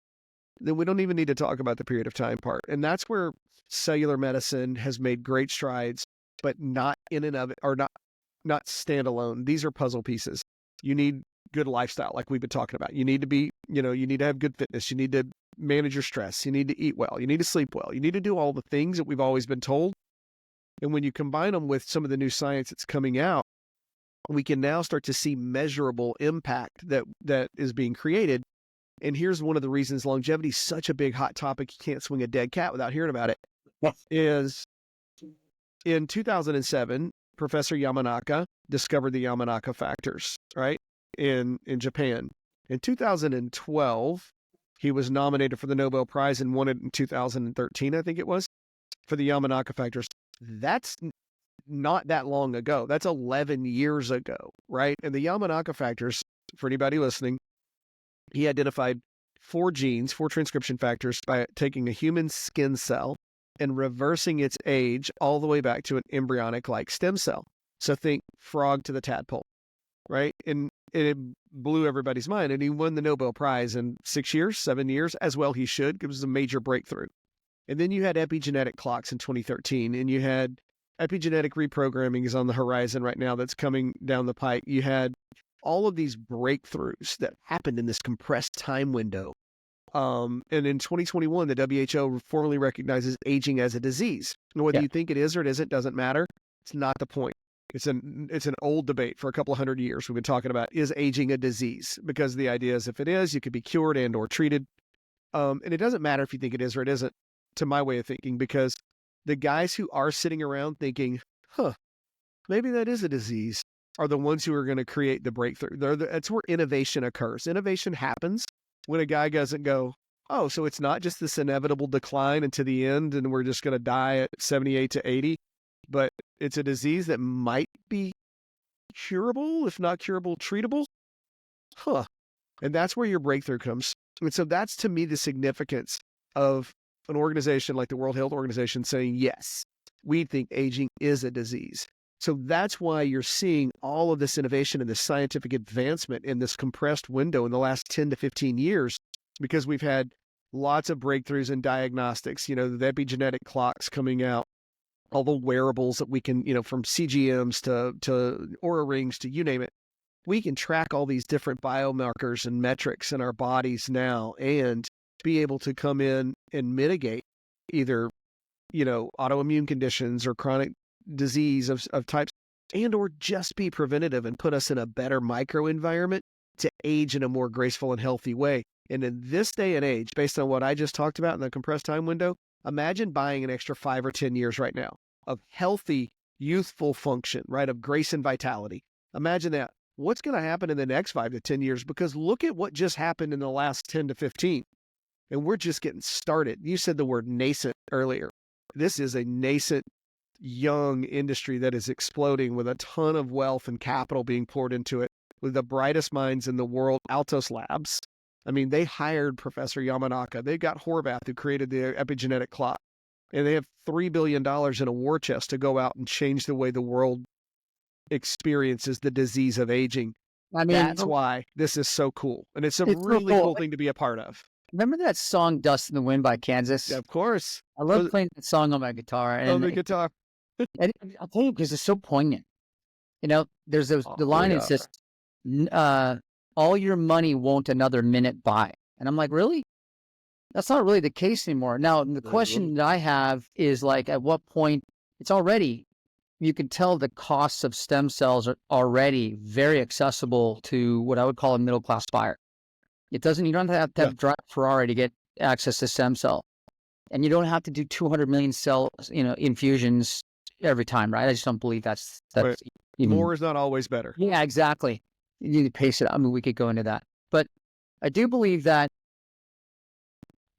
then we don't even need to talk about the period of time part. And that's where cellular medicine has made great strides, but not in and of it, or not standalone. These are puzzle pieces. You need good lifestyle, like we've been talking about. You need to be, you need to have good fitness. You need to manage your stress. You need to eat well. You need to sleep well. You need to do all the things that we've always been told. And when you combine them with some of the new science that's coming out, we can now start to see measurable impact that is being created. And here's one of the reasons longevity is such a big hot topic. You can't swing a dead cat without hearing about it. Is in 2007, Professor Yamanaka discovered the Yamanaka factors, right? In Japan. In 2012, he was nominated for the Nobel Prize and won it in 2013, I think it was, for the Yamanaka factors. That's not that long ago. That's 11 years ago, right? And the Yamanaka factors, for anybody listening, he identified 4 transcription factors by taking a human skin cell and reversing its age all the way back to an embryonic-like stem cell. So think frog to the tadpole, right? And it blew everybody's mind. And he won the Nobel Prize in 7 years, as well he should. It was a major breakthrough. And then you had epigenetic clocks in 2013, and you had epigenetic reprogramming is on the horizon right now that's coming down the pike. You had all of these breakthroughs that happened in this compressed time window. And in 2021, the WHO formally recognizes aging as a disease. And whether you think it is or it isn't doesn't matter. It's not the point. It's an old debate for a couple of 100 years. We've been talking about, is aging a disease? Because the idea is if it is, you could be cured and or treated. And it doesn't matter if you think it is or it isn't, to my way of thinking, because the guys who are sitting around thinking, maybe that is a disease, are the ones who are going to create the breakthrough. That's where innovation occurs. Innovation happens when a guy doesn't go, oh, so it's not just this inevitable decline into the end and we're just going to die at 78 to 80, but it's a disease that might be curable, if not curable, treatable. And that's where your breakthrough comes. And so that's, to me, the significance of an organization like the World Health Organization saying, yes, we think aging is a disease. So that's why you're seeing all of this innovation and this scientific advancement in this compressed window in the last 10 to 15 years, because we've had lots of breakthroughs in diagnostics, the epigenetic clocks coming out, all the wearables that we can, from CGMs to Oura rings to you name it. We can track all these different biomarkers and metrics in our bodies now and be able to come in and mitigate either, autoimmune conditions or chronic disease of types, and or just be preventative and put us in a better microenvironment to age in a more graceful and healthy way. And in this day and age, based on what I just talked about in the compressed time window, imagine buying an extra 5 or 10 years right now of healthy, youthful function, right, of grace and vitality. Imagine that. What's going to happen in the next 5 to 10 years? Because look at what just happened in the last 10 to 15. And we're just getting started. You said the word nascent earlier. This is a nascent, young industry that is exploding with a ton of wealth and capital being poured into it, with the brightest minds in the world. Altos Labs, I mean, they hired Professor Yamanaka. They've got Horvath, who created the epigenetic clock, and they have $3 billion in a war chest to go out and change the way the world experiences the disease of aging. I mean, that's why this is so cool. And it's a really cool thing to be a part of. Remember that song "Dust in the Wind" by Kansas? Yeah, of course. I love playing that song on my guitar. And the guitar. And I'll tell you, because it's so poignant. There's the line that says, all your money won't another minute buy. And I'm like, really? That's not really the case anymore. Now, the question that I have is like, at what point it's already, you can tell the costs of stem cells are already very accessible to what I would call a middle-class buyer. You don't have to have a drive Ferrari to get access to stem cell. And you don't have to do 200 million cell, infusions every time, right? I just don't believe that's Right. even... More is not always better. Yeah, exactly. You need to pace it. I mean, we could go into that. But I do believe that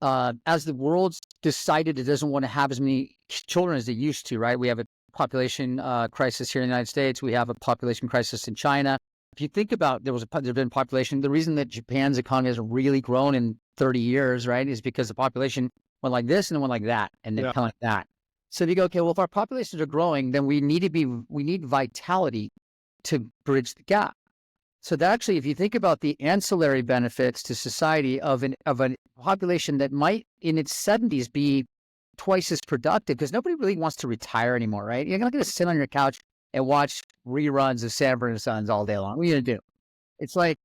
as the world's decided it doesn't want to have as many children as they used to, right? We have a population crisis here in the United States. We have a population crisis in China. If you think about, there's been population. The reason that Japan's economy hasn't really grown in 30 years, right, is because the population went like this and then went like that and then kind of like that. So if you go, okay, well, if our populations are growing, then we need vitality to bridge the gap. So that actually, if you think about the ancillary benefits to society of a population that might in its 70s be twice as productive, because nobody really wants to retire anymore, right? You're not going to sit on your couch and watch reruns of Sanford and Sons all day long. What are you going to do? It's like,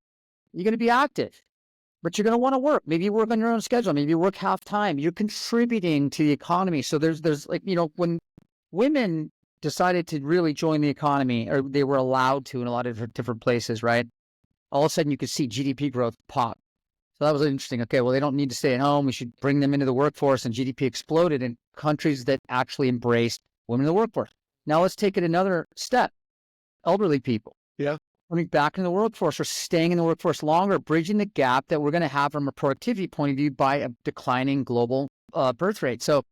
you're going to be active, but you're going to want to work. Maybe you work on your own schedule. Maybe you work half time. You're contributing to the economy. So there's like, when women decided to really join the economy, or they were allowed to in a lot of different places, right? All of a sudden you could see GDP growth pop. So that was interesting. Okay, well, they don't need to stay at home. We should bring them into the workforce, and GDP exploded in countries that actually embraced women in the workforce. Now let's take it another step. Elderly people. Yeah. Coming back in the workforce or staying in the workforce longer, bridging the gap that we're going to have from a productivity point of view by a declining global birth rate. So,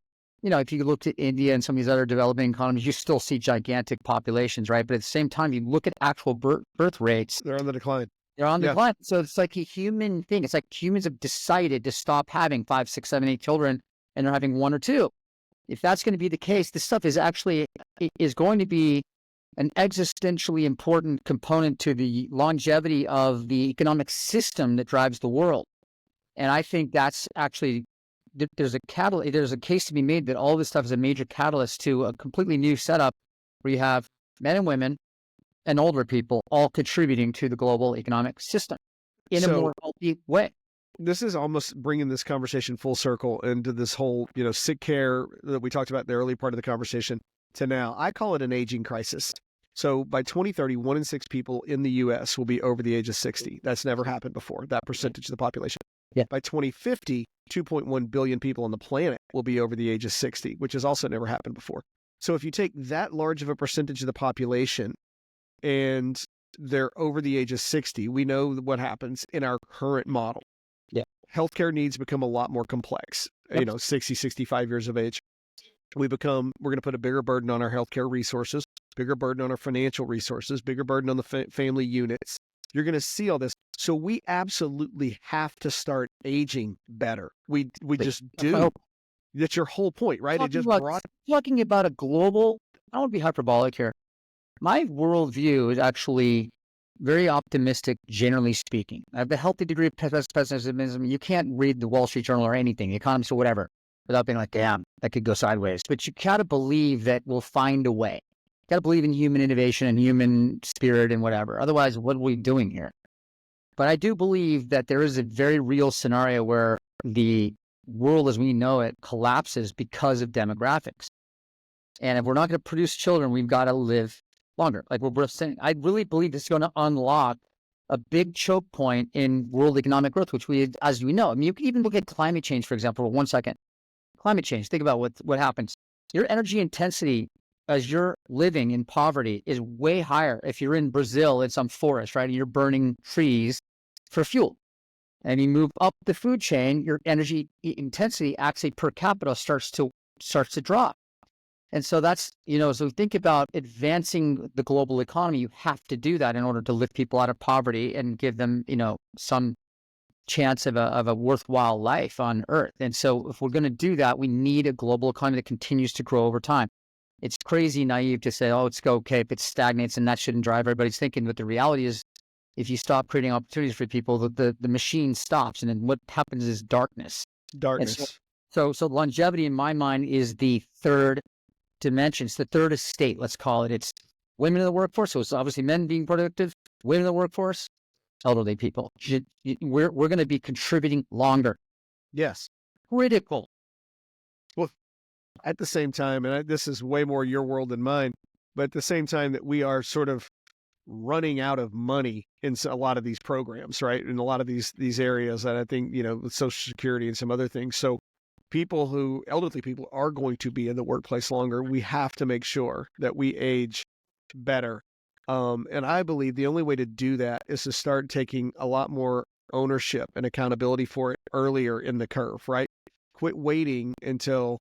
if you look at India and some of these other developing economies, you still see gigantic populations, right? But at the same time, you look at actual birth rates. They're on the decline. They're on the decline. So it's like a human thing. It's like humans have decided to stop having 5, 6, 7, 8 children, and they're having 1 or 2. If that's going to be the case, this stuff is going to be an existentially important component to the longevity of the economic system that drives the world. And I think that's actually, there's a case to be made that all this stuff is a major catalyst to a completely new setup where you have men and women and older people all contributing to the global economic system in a more healthy way. This is almost bringing this conversation full circle into this whole, sick care that we talked about in the early part of the conversation to now. I call it an aging crisis. So by 2030, 1 in 6 people in the U.S. will be over the age of 60. That's never happened before, that percentage of the population. Yeah. By 2050, 2.1 billion people on the planet will be over the age of 60, which has also never happened before. So if you take that large of a percentage of the population and they're over the age of 60, we know what happens in our current model. Yeah. Healthcare needs become a lot more complex. Yep. 60, 65 years of age. We're going to put a bigger burden on our healthcare resources, bigger burden on our financial resources, bigger burden on the family units. You're going to see all this. So we absolutely have to start aging better. We just do. That's your whole point, right? Talking about a global, I don't want to be hyperbolic here. My worldview is actually very optimistic, generally speaking. I have a healthy degree of pessimism. You can't read the Wall Street Journal or anything, The Economist or whatever, without being like, damn, that could go sideways. But you got to believe that we'll find a way. You got to believe in human innovation and human spirit and whatever. Otherwise, what are we doing here? But I do believe that there is a very real scenario where the world as we know it collapses because of demographics. And if we're not going to produce children, we've got to live longer. Like we're both saying, I really believe this is going to unlock a big choke point in world economic growth, which as we know, I mean, you can even look at climate change, for example, for 1 second. Climate change, think about what happens. Your energy intensity as you're living in poverty is way higher if you're in Brazil in some forest, right? And you're burning trees for fuel. And you move up the food chain, your energy intensity actually per capita starts to drop. And so that's, so think about advancing the global economy. You have to do that in order to lift people out of poverty and give them, some chance of a worthwhile life on Earth. And so if we're going to do that, we need a global economy that continues to grow over time. It's crazy naive to say, it's okay if it stagnates and that shouldn't drive everybody's thinking. But the reality is, if you stop creating opportunities for people, the machine stops. And then what happens is darkness. So longevity in my mind is the third dimension. It's the third estate, let's call it. It's women in the workforce. So it's obviously men being productive, women in the workforce, elderly people. We're going to be contributing longer. Yes. Critical. Well, at the same time, and this is way more your world than mine, but at the same time that we are sort of running out of money in a lot of these programs, right? In a lot of these areas, and I think, with Social Security and some other things. So elderly people are going to be in the workplace longer. We have to make sure that we age better. And I believe the only way to do that is to start taking a lot more ownership and accountability for it earlier in the curve, right? Quit waiting until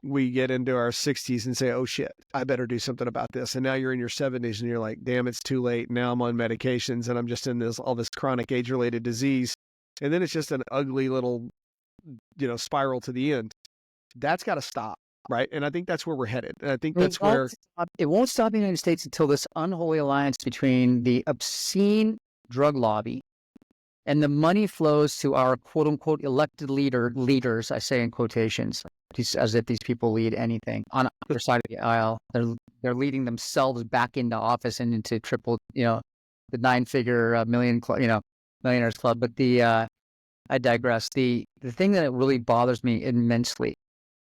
we get into our 60s and say, oh shit, I better do something about this. And now you're in your 70s and you're like, damn, it's too late. Now I'm on medications and I'm just in all this chronic age-related disease. And then it's just an ugly little, spiral to the end. That's got to stop, right? And I think that's where we're headed. And I think that's where it won't stop in the United States until this unholy alliance between the obscene drug lobby and the money flows to our quote unquote elected leaders, I say in quotations, as if these people lead anything on either side of the aisle. They're leading themselves back into office and into triple, the 9-figure millionaires club. But I digress. The thing that really bothers me immensely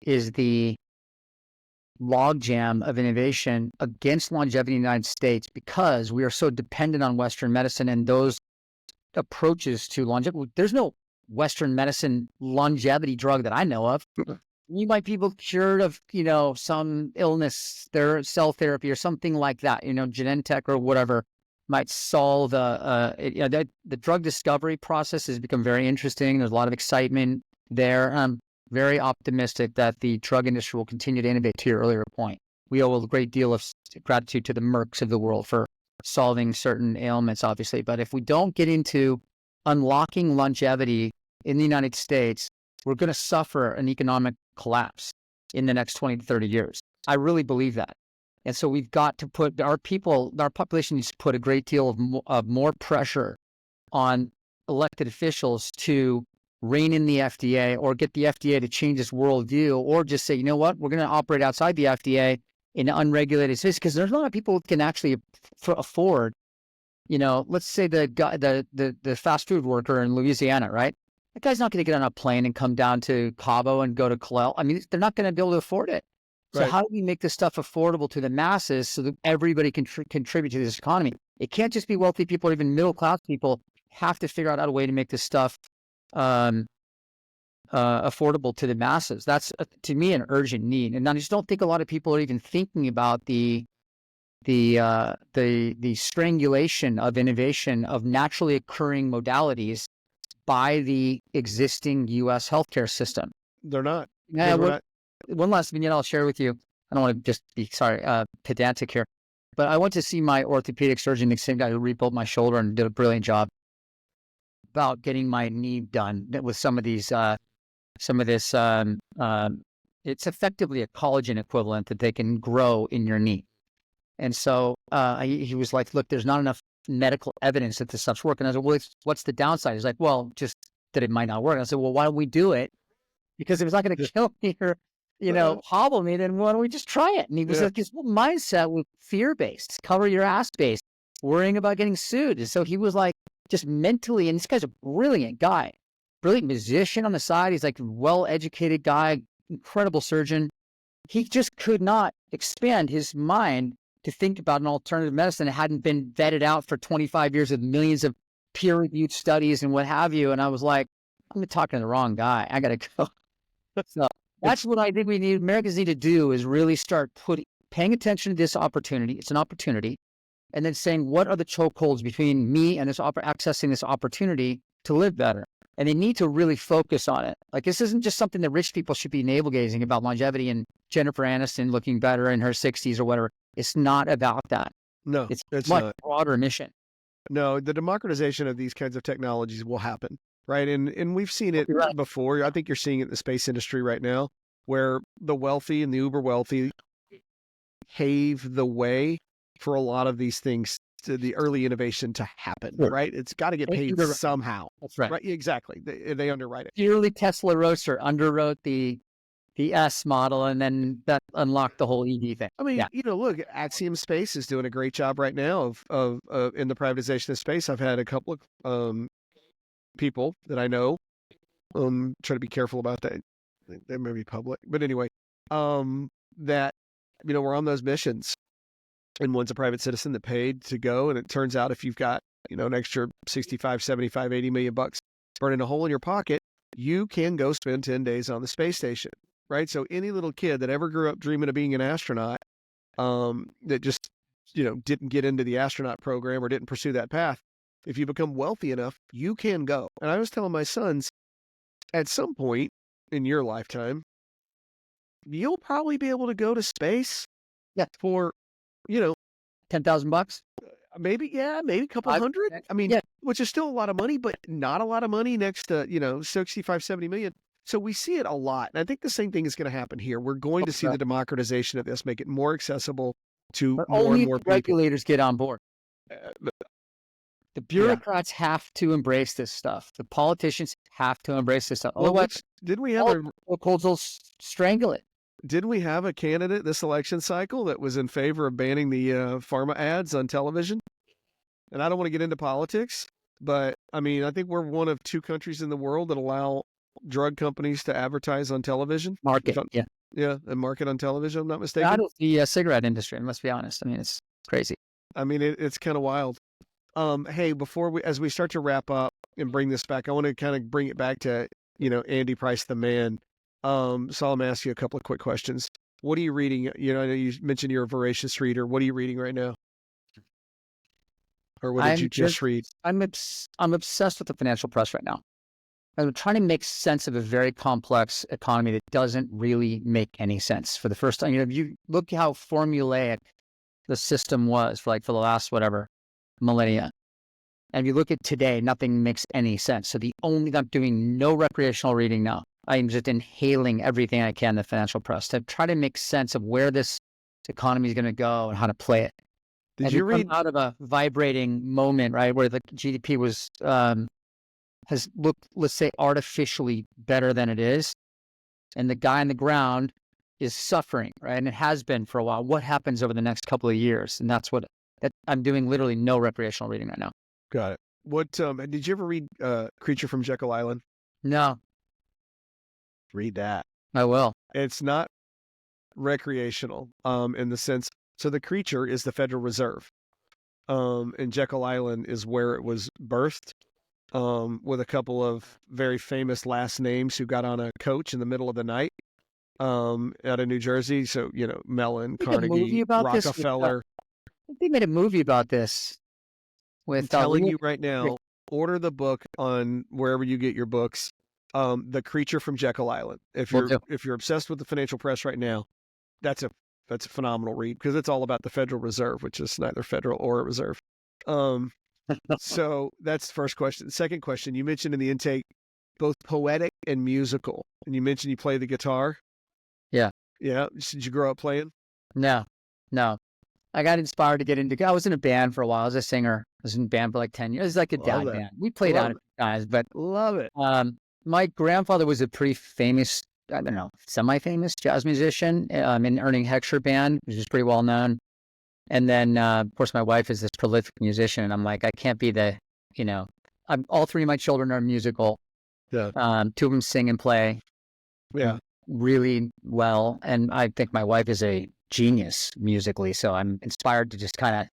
is the logjam of innovation against longevity in the United States, because we are so dependent on Western medicine and those approaches to longevity. There's no Western medicine longevity drug that I know of. You might be cured of, some illness, their cell therapy or something like that, Genentech or whatever might solve the drug discovery process has become very interesting. There's a lot of excitement there. I'm very optimistic that the drug industry will continue to innovate. To your earlier point, we owe a great deal of gratitude to the Mercks of the world for solving certain ailments, obviously. But if we don't get into unlocking longevity in the United States, we're going to suffer an economic collapse in the next 20 to 30 years. I really believe that. And so we've got to put our population needs to put a great deal of more pressure on elected officials to rein in the FDA or get the FDA to change its worldview, or just say, you know what, we're going to operate outside the FDA in unregulated space, because there's a lot of people who can actually afford, let's say the fast food worker in Louisiana, right? That guy's not going to get on a plane and come down to Cabo and go to Colel. I mean, they're not going to be able to afford it. So right. How do we make this stuff affordable to the masses so that everybody can contribute to this economy? It can't just be wealthy people or even middle-class people. Have to figure out a way to make this stuff affordable to the masses. That's, to me, an urgent need. And I just don't think a lot of people are even thinking about the strangulation of innovation of naturally occurring modalities by the existing U.S. healthcare system. They're not. One last vignette I'll share with you. I don't want to just be, pedantic here, but I went to see my orthopedic surgeon, the same guy who rebuilt my shoulder and did a brilliant job about getting my knee done with some of this. It's effectively a collagen equivalent that they can grow in your knee. And so he was like, look, there's not enough medical evidence that this stuff's working. I said, well, what's the downside? He's like, well, just that it might not work. I said, well, why don't we do it? Because if it's not going to kill me or, hobble me, then why don't we just try it? And he was like, his whole mindset was fear-based, cover your ass based, worrying about getting sued. And so he was like, just mentally, and this guy's a brilliant guy, brilliant musician on the side. He's like a well-educated guy, incredible surgeon. He just could not expand his mind to think about an alternative medicine that hadn't been vetted out for 25 years with millions of peer-reviewed studies and what have you. And I was like, I'm talking to the wrong guy. I got to go. So that's what I think Americans need to do, is really start paying attention to this opportunity. It's an opportunity. And then saying, what are the chokeholds between me and accessing this opportunity to live better? And they need to really focus on it. Like, this isn't just something that rich people should be navel-gazing about, longevity and Jennifer Aniston looking better in her 60s or whatever. It's not about that. No, it's much not. Broader mission. No, the democratization of these kinds of technologies will happen, right? And we've seen it before. I think you're seeing it in the space industry right now, where the wealthy and the uber wealthy pave the way for a lot of these things, to the early innovation to happen, right? It's got to get paid somehow. That's right. Right, exactly. They underwrite it. The early Tesla roadster underwrote the the S model, and then that unlocked the whole EV thing. I mean, Yeah. look, Axiom Space is doing a great job right now of in the privatization of space. I've had a couple of people that I know try to be careful about that. They may be public, but anyway, that we're on those missions, and one's a private citizen that paid to go, and it turns out if you've got an extra 65, 75, 80 million bucks burning a hole in your pocket, you can go spend 10 days on the space station, right? So any little kid that ever grew up dreaming of being an astronaut, that just didn't get into the astronaut program or didn't pursue that path, if you become wealthy enough, you can go. And I was telling my sons, at some point in your lifetime, you'll probably be able to go to space. Yeah. For, $10,000. maybe a couple hundred. I mean, yeah. Which is still a lot of money, but not a lot of money next to, 65, 70 million. So we see it a lot. And I think the same thing is going to happen here. We're going to see the democratization of this, make it more accessible to But more only and more if people. regulators get on board. The bureaucrats have to embrace this stuff. The politicians have to embrace this stuff. Otherwise, didn't we have locals will strangle it. Didn't we have a candidate this election cycle that was in favor of banning the pharma ads on television? And I don't want to get into politics, but I mean, I think we're one of 2 countries in the world that allow drug companies to advertise on television. Market, Yeah, and market on television, I'm not mistaken. Not the cigarette industry, let's be honest. I mean, it's crazy. I mean, it's kind of wild. Hey, as we start to wrap up and bring this back, I want to kind of bring it back to, Andy Price, the man. So I'm going to ask you a couple of quick questions. What are you reading? I know you mentioned you're a voracious reader. What are you reading right now? Or what did you just read? I'm obsessed with the financial press right now. I'm trying to make sense of a very complex economy that doesn't really make any sense. For the first time, you look how formulaic the system was for the last millennia. And if you look at today, nothing makes any sense. So I'm doing no recreational reading now. I'm just inhaling everything I can in the financial press to try to make sense of where this economy is going to go and how to play it. Did you read out of a vibrating moment, right, where the GDP was has looked, let's say, artificially better than it is, and the guy on the ground is suffering, right, and it has been for a while. What happens over the next couple of years? And that's what I'm doing. Literally no recreational reading right now. Got it. What did you ever read Creature from Jekyll Island? No. Read that. I will. It's not recreational in the sense. So the creature is the Federal Reserve, and Jekyll Island is where it was birthed, with a couple of very famous last names who got on a coach in the middle of the night, out of New Jersey. So Mellon, Carnegie, Rockefeller. They made a movie about this. I'm telling you right now, order the book on wherever you get your books. The Creature from Jekyll Island. If you're obsessed with the financial press right now, that's a phenomenal read, because it's all about the Federal Reserve, which is neither federal or a reserve. So that's the first question. Second question, you mentioned in the intake both poetic and musical, and you mentioned you play the guitar. Yeah. Yeah. Did you grow up playing? No. I got inspired to get into. I was in a band for a while. I was a singer. I was in a band for 10 years. It was like a dad band. We played out a few times, but love it. My grandfather was a pretty famous, I don't know, semi-famous jazz musician in Ernie Heckscher band, which is pretty well known. And then, of course, my wife is this prolific musician, and I'm like, I can't be all 3 of my children are musical. Yeah. 2 of them sing and play. Yeah. Really well. And I think my wife is a genius musically. So I'm inspired to just kind of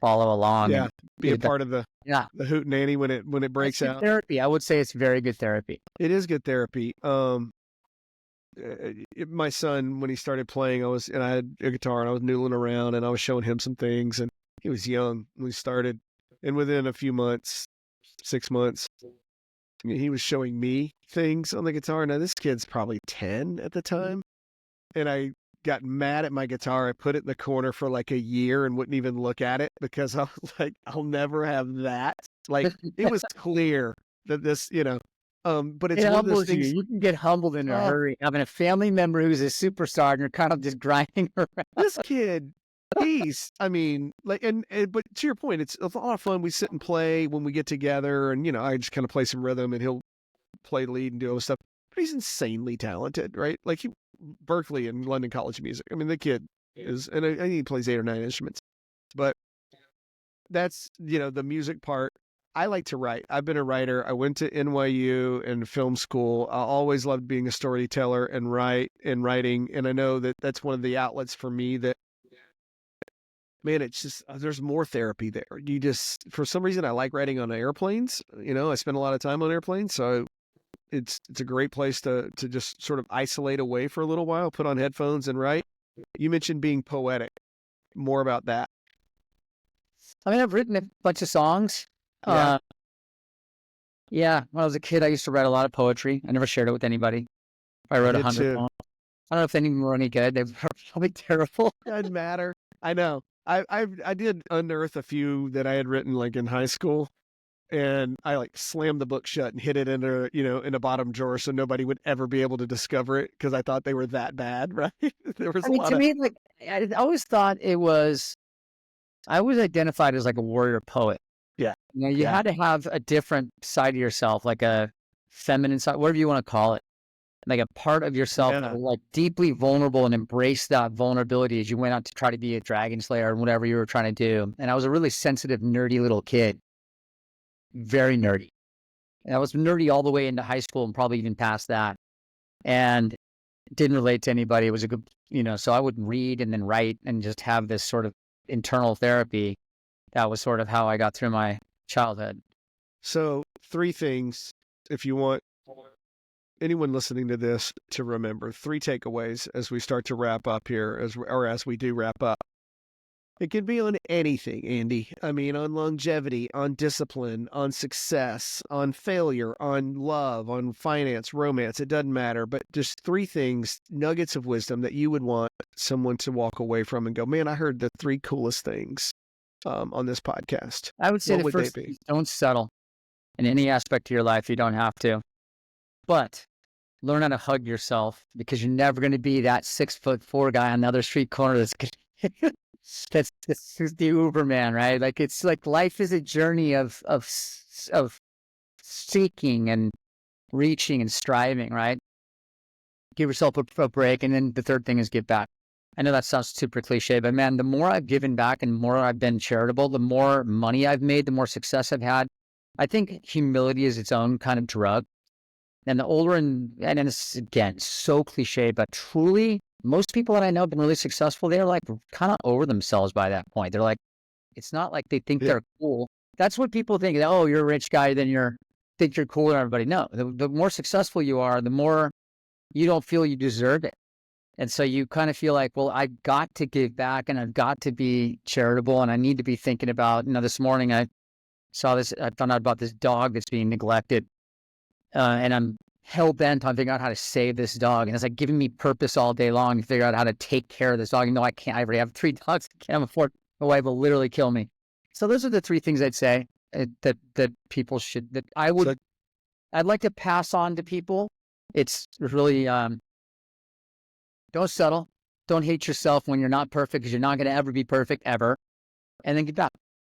follow along. Yeah. Be a part of the hootenanny when it breaks out. Therapy. I would say it's very good therapy. It is good therapy. My son, when he started playing, I had a guitar and I was noodling around and I was showing him some things, and he was young when we started. And within a few months, 6 months, he was showing me things on the guitar. Now this kid's probably 10 at the time. And I got mad at my guitar. I put it in the corner for a year and wouldn't even look at it, because I was like, I'll never have that. It was clear that this, but it's one of those things. You can get humbled in a hurry. Having a family member who's a superstar and you're kind of just grinding around. This kid, but to your point, it's a lot of fun. We sit and play when we get together, and I just kind of play some rhythm and he'll play lead and do all this stuff. but he's insanely talented, right? Like Berkeley and London College of Music. I mean, the kid is, and I think he plays 8 or 9 instruments, but that's, the music part. I like to write. I've been a writer. I went to NYU and film school. I always loved being a storyteller and writing. And I know that that's one of the outlets for me that, man, it's just, there's more therapy there. For some reason, I like writing on airplanes. I spend a lot of time on airplanes. So it's a great place to just sort of isolate away for a little while, put on headphones and write. You mentioned being poetic. More about that. I mean, I've written a bunch of songs. Yeah. Yeah, when I was a kid, I used to write a lot of poetry. I never shared it with anybody. I wrote 100 poems. I don't know if any of them were any good. They were probably terrible. Doesn't matter. I know. I did unearth a few that I had written like in high school, and I like slammed the book shut and hid it in a bottom drawer so nobody would ever be able to discover it because I thought they were that bad, right? There was to me, like, I always thought I was identified as like a warrior poet. Yeah. You had to have a different side of yourself, like a feminine side, whatever you want to call it, like a part of yourself that was like deeply vulnerable and embrace that vulnerability as you went out to try to be a dragon slayer and whatever you were trying to do. And I was a really sensitive, nerdy little kid, very nerdy. And I was nerdy all the way into high school and probably even past that. And didn't relate to anybody. It was a good, so I would read and then write and just have this sort of internal therapy. That was sort of how I got through my childhood. So 3 things, if you want anyone listening to this to remember, 3 takeaways as we start to wrap up here, as we do wrap up. It can be on anything, Andy. I mean, on longevity, on discipline, on success, on failure, on love, on finance, romance. It doesn't matter. But just 3 things, nuggets of wisdom that you would want someone to walk away from and go, man, I heard the 3 coolest things on this podcast. I would say what the would first they be? Don't settle in any aspect of your life. You don't have to. But learn how to hug yourself, because you're never going to be that 6'4" guy on the other street corner that's the Uberman, right? Like, it's like life is a journey of seeking and reaching and striving, right? Give yourself a break. And then the third thing is give back. I know that sounds super cliche, but man, the more I've given back and the more I've been charitable, the more money I've made, the more success I've had. I think humility is its own kind of drug. And the older, and it's, again, so cliche, but truly, most people that I know have been really successful. They're like kind of over themselves by that point. They're like, it's not like they think they're cool. That's what people think. Oh, you're a rich guy, then think you're cooler than everybody. No, the more successful you are, the more you don't feel you deserve it. And so you kind of feel like, well, I've got to give back and I've got to be charitable and I need to be thinking about, this morning I found out about this dog that's being neglected. And I'm hell-bent on figuring out how to save this dog. And it's like giving me purpose all day long to figure out how to take care of this dog. I can't. I already have 3 dogs. I can't afford. My wife will literally kill me. So those are the 3 things I'd say that people should, that I'd like to pass on to people. It's really, don't settle. Don't hate yourself when you're not perfect, because you're not going to ever be perfect ever. And then get back.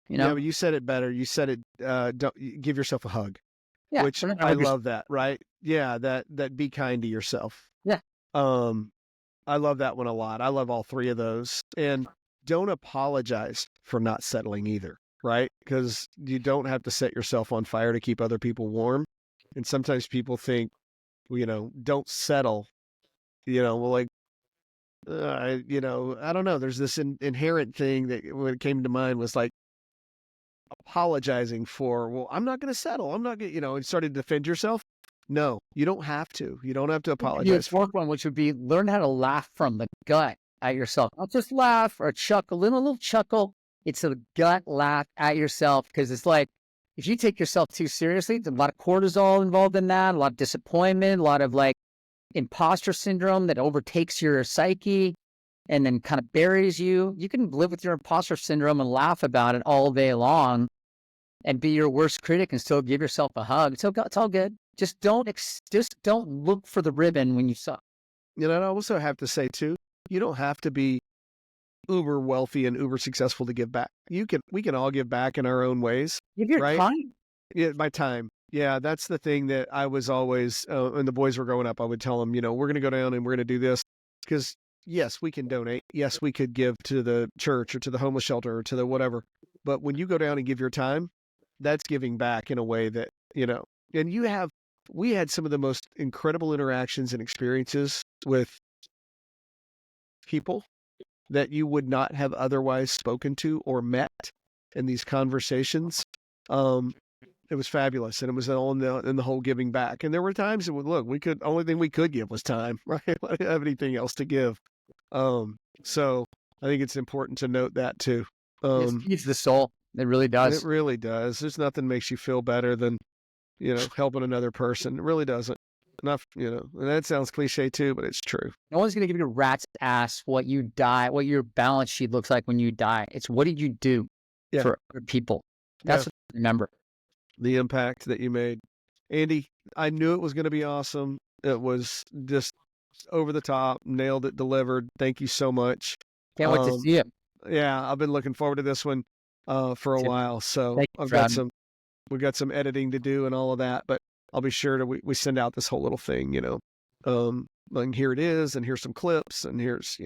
Yeah, but you said it better. You said it, don't give yourself a hug. Yeah, which I love that, right? Yeah, that be kind to yourself. Yeah. I love that one a lot. I love all 3 of those. And don't apologize for not settling either, right? Because you don't have to set yourself on fire to keep other people warm. And sometimes people think, don't settle. Well, like, I don't know. There's this inherent thing that when it came to mind was like, apologizing for, well, I'm not going to settle. I'm not going to, and started to defend yourself. No, you don't have to. You don't have to apologize. The fourth one, which would be learn how to laugh from the gut at yourself. Not just laugh or chuckle, a little chuckle. It's a gut laugh at yourself, because it's like, if you take yourself too seriously, there's a lot of cortisol involved in that, a lot of disappointment, a lot of like imposter syndrome that overtakes your psyche and then kind of buries you. You can live with your imposter syndrome and laugh about it all day long and be your worst critic and still give yourself a hug. It's all good. Just don't look for the ribbon when you suck. I also have to say too, you don't have to be uber wealthy and uber successful to give back. We can all give back in our own ways. Give your right? time. Yeah, my time. Yeah, that's the thing that I was always, when the boys were growing up, I would tell them, we're going to go down and we're going to do this because yes, we can donate. Yes, we could give to the church or to the homeless shelter or to the whatever. But when you go down and give your time, that's giving back in a way that, and we had some of the most incredible interactions and experiences with people that you would not have otherwise spoken to or met in these conversations. Um, it was fabulous, and it was all in the whole giving back. And there were times that look, only thing we could give was time, right? I didn't have anything else to give. So I think it's important to note that too. It feeds the soul. It really It does. really does. There's nothing makes you feel better than helping another person. It really doesn't. Enough, and that sounds cliche too, but it's true. No one's going to give you a rat's ass what your balance sheet looks like when you die. It's what did you do Yeah. for other people? That's what I remember. The impact that you made. Andy, I knew it was going to be awesome. It was just over the top, nailed it, delivered. Thank you so much. Can't wait to see it. Yeah, I've been looking forward to this one for a while. So we've got some editing to do and all of that, but I'll be sure to we send out this whole little thing, and here it is, and here's some clips, and here's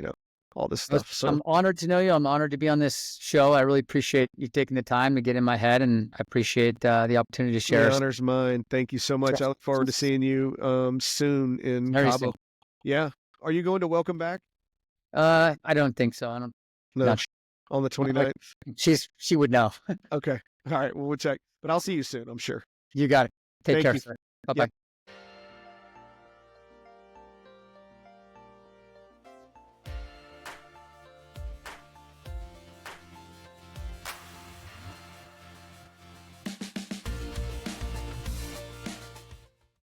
all this stuff. So I'm honored to know you. I'm honored to be on this show. I really appreciate you taking the time to get in my head, and I appreciate the opportunity to share. The honor's mine. Thank you so much. I look forward to seeing you soon in Cabo. Soon. Yeah. Are you going to Welcome Back? I don't think so. No. On the 29th? She would know. Okay. All right. Well, we'll check. But I'll see you soon, I'm sure. You got it. Take care, you. sir. Bye-bye. Yep.